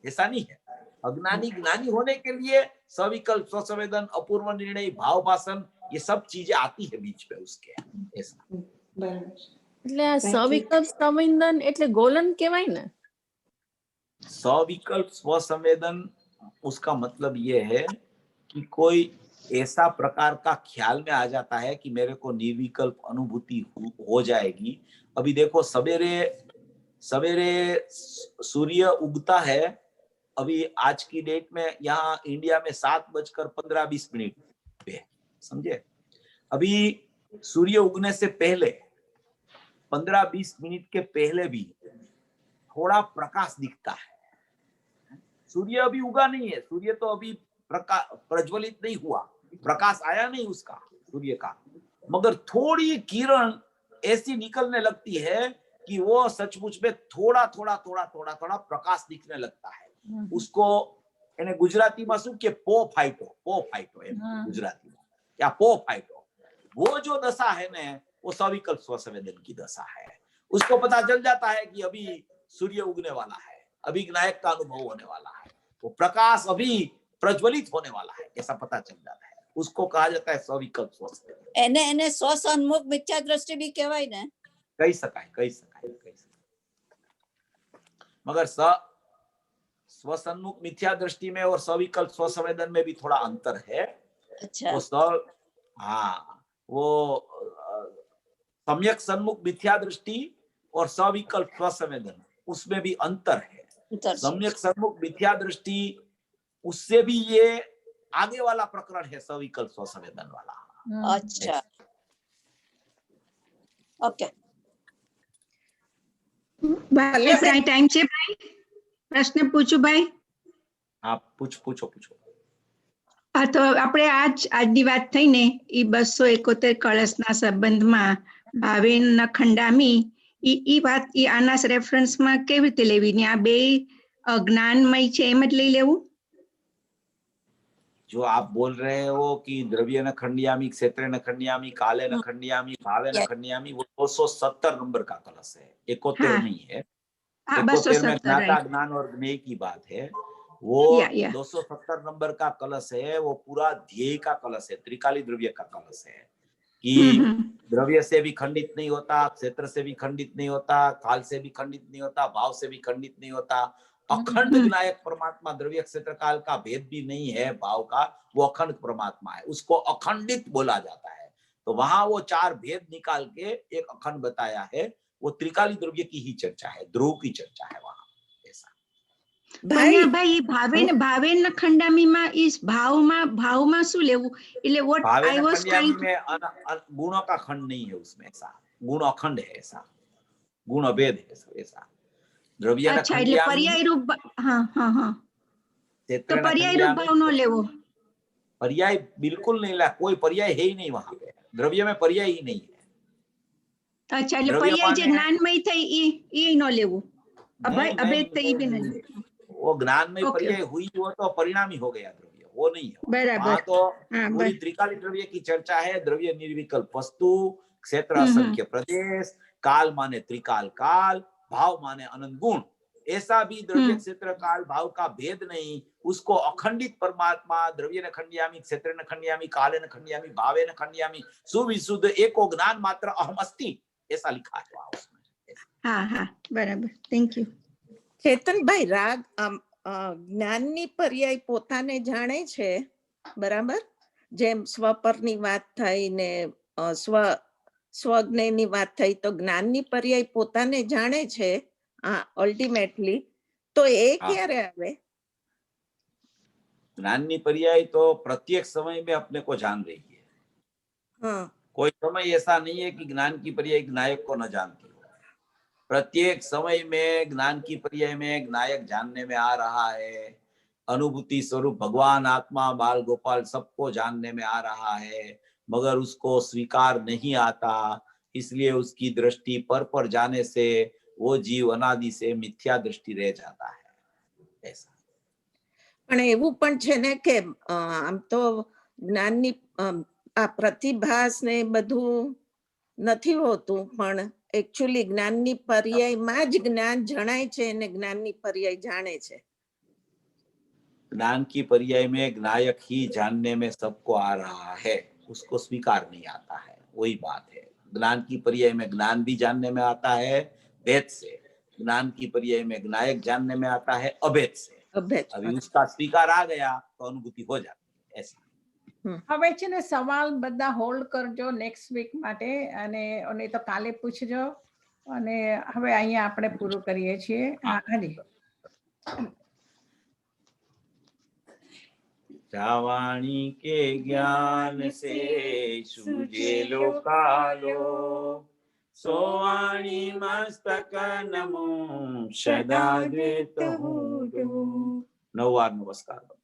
ऐसा नहीं है। अज्ञानी ज्ञानी होने के लिए सविकल्प स्वसंवेदन, अपूर्व निर्णय, भाव भाषण, ये सब चीजें आती है बीच में उसके। ऐसा બરાબર. એટલે આ Thank you. સવિકલ્પ સંવેદન એટલે ગોલન કહેવાય ને? सविकल्प स्वसंवेदन उसका मतलब ये है कि कोई ऐसा प्रकार का ख्याल में आ जाता है कि मेरे को निर्विकल्प अनुभूति हो जाएगी। अभी देखो सवेरे सवेरे सूर्य उगता है, अभी आज की डेट में यहाँ इंडिया में 7:15-20 पे, समझे। अभी सूर्य उगने से पहले 15-20 मिनट के पहले भी थोड़ा प्रकाश दिखता है। सूर्य अभी उगा नहीं है, सूर्य तो अभी प्रज्वलित नहीं हुआ, प्रकाश आया नहीं उसका सूर्य का, मगर थोड़ी किरण ऐसी निकलने लगती है कि वो सचमुच में थोड़ा थोड़ा प्रकाश दिखने लगता है। उसको એને ગુજરાતીમાં શું કે પો ફાઈટો એમ ગુજરાતીમાં, या पो फाइटो, वो जो दशा है ना वो सविकल्प स्वसंवेदन की दशा है। उसको पता चल जाता है कि अभी सूर्य उगने वाला है, अभी नायक का अनुभव होने वाला है, वो प्रकाश अभी प्रज्वलित होने वाला है, ऐसा पता चल जाता है। उसको कहा जाता है सविकल्प स्वसंवेदन। એને स्वसन्मुख मिथ्या दृष्टि भी कहेवाय ने? कही सकाय। मगर स्वसन्मुख मिथ्या दृष्टि में और सविकल्प स्वसंवेदन में भी थोड़ा अंतर है। अच्छा। वो सम्यक सन्मुख मिथ्या दृष्टि और सविकल्प स्वसंवेदन उसमें भी अंतर है। सम्यक सन्मुख मिथ्या दृष्टि उससे भी ये आगे वाला प्रकरण है, सविकल्प स्वसंवेदन वाला। अच्छा, ओके। ભાઈ ટાઈમ છે ભાઈ, પ્રશ્ન પૂછું ભાઈ? હા પૂછો। હા, તો આપણે આજની વાત થઈ ને ઈ 271 કળશના સંબંધમાં ભાવેન ખંડામી ઈ વાત ઈ આના રેફરન્સમાં કેવી રીતે લેવી ને? આ બે અજ્ઞાનમય છે એમ જ લઈ લેવું? जो आप बोल रहे हो कि द्रव्य न खंडियामी, क्षेत्र न खंडियामी, काले न खंडियामी, भावे न खंडियामी, वो 270 नंबर का कलश है, 71 नहीं है। 71 में ज्ञाता ज्ञान और ज्ञेय की बात है। वो 270 नंबर का कलश है, वो पूरा ध्येय का कलश है, त्रिकाली द्रव्य का कलश है कि द्रव्य से भी खंडित नहीं होता, क्षेत्र से भी खंडित नहीं होता, काल से भी खंडित नहीं होता, भाव से भी खंडित नहीं होता। अखंड विनायक परमात्मा, द्रव्य क्षेत्र काल का भेद भी नहीं है, भाव का, वो अखंड परमात्मा है, उसको अखंडित बोला जाता है। तो वहां वो 4 भेद निकाल के एक अखंड बताया है। वो त्रिकाली द्रव्य की ही चर्चा है, ध्रुव की चर्चा है वहां। ऐसा પણ ભાઈ ભાઈ ભાવેન ખંડામીમાં ઈ ભાવમાં શું લેવું એટલે what भावे I न was trying खंड्यामी में गुणों का खंड नहीं है उसमें, ऐसा गुण अखंड है, ऐसा गुण अभेद है ऐसा। द्रव्य न અચ્છા એટલે खंड्यामी પર્યાય રૂપ હા તો क्षेत्र न પર્યાય રૂપ खंड्यामी, ભાવ નો લેવો। पर्याय बिल्कुल नहीं ला, कोई पर्याय है ही नहीं वहां पे, द्रव्य में पर्याय ही नहीं है। અચ્છા એટલે દ્રવ્ય પર્યાય જે માને- જ્ઞાનમય થઈ ઈ નો લેવું। नहीं, અભેદ થઈ ઈ બી नहीं, નહીં। वो ज्ञान में ओके। पर्याय हुई वो तो परिणामी हो गया द्रव्य, वो नहीं है वहाँ। बराबर। वहाँ तो हाँ, पूरी त्रिकाली द्रव्य की चर्चा है। द्रव्य निर्विकल्प वस्तु, क्षेत्र हम्म, असंख्य प्रदेश, काल माने त्रिकाल काल, भाव माने अनंत गुण। ऐसा भी द्रव्य क्षेत्र काल भाव का भेद नहीं, उसको अखंडित परमात्मा द्रव्य न खंड्यामी, क्षेत्र न खंड्यामी, काले न खंड्यामी, भावे न खंड्यामी, सुविशुद्ध एको ज्ञान मात्र अहम अस्ति, ऐसा लिखा है वहाँ उसमें। હા બરાબર, થેન્ક યુ। ચેતનભાઈ રાગ જ્ઞાનની પર્યાય પોતાને જાણે છે, બરાબર? જેમ સ્વપરની વાત થઈ ને સ્વજ્ઞની વાત થઈ, તો જ્ઞાનની પર્યાય પોતાને જાણે છે અલ્ટિમેટલી, તો એ ક્યારે આવે? ज्ञान पर्याय तो प्रत्येक समय में अपने को जान रही है। हाँ। कोई समय ऐसा नहीं है कि ज्ञान की पर्याय नायक को न जानती हो। प्रत्येक समय में ज्ञान की पर्याय में नायक जानने में आ रहा है। अनुभूति स्वरूप भगवान आत्मा बाल गोपाल सबको जानने में आ रहा है, मगर उसको स्वीकार नहीं आता, इसलिए उसकी दृष्टि पर जाने से वो जीव अनादि से मिथ्या दृष्टि रह जाता है, ऐसा। પણ એવું પણ છે ને કે આમ તો જ્ઞાનની આ પ્રતિભાસ ને બધું નથી હોતું, પણ એકચ્યુઅલી જ્ઞાનની પર્યાયમાં જ જ્ઞાન જણાય છે અને જ્ઞાનની પર્યાય જાણે છે। ज्ञान की पर्याय में नायक ही जानने में सबको आ रहा है, उसको स्वीकार नहीं आता है, वही बात है। ज्ञान की पर्याय में ज्ञान भी जानने में आता है भेद से, ज्ञान की पर्याय में नायक जानने में आता है अभेद से। अभी उसका स्वीकार आ गया तो अनुभूति हो जाती है, ऐसा। હવે છે ને સવાલ બધા હોલ્ડ કરજો નેક્સ્ટ વીક માટે, અને નહીં તો કાલે પૂછજો। અને હવે અહીંયા આપણે પૂરું કરીએ છીએ। હાજી, जावाणी के ज्ञान से सूझे लोकालो, सोवाणी मस्तक नमो सदा द्वेत हूँ। नववार नमस्कार।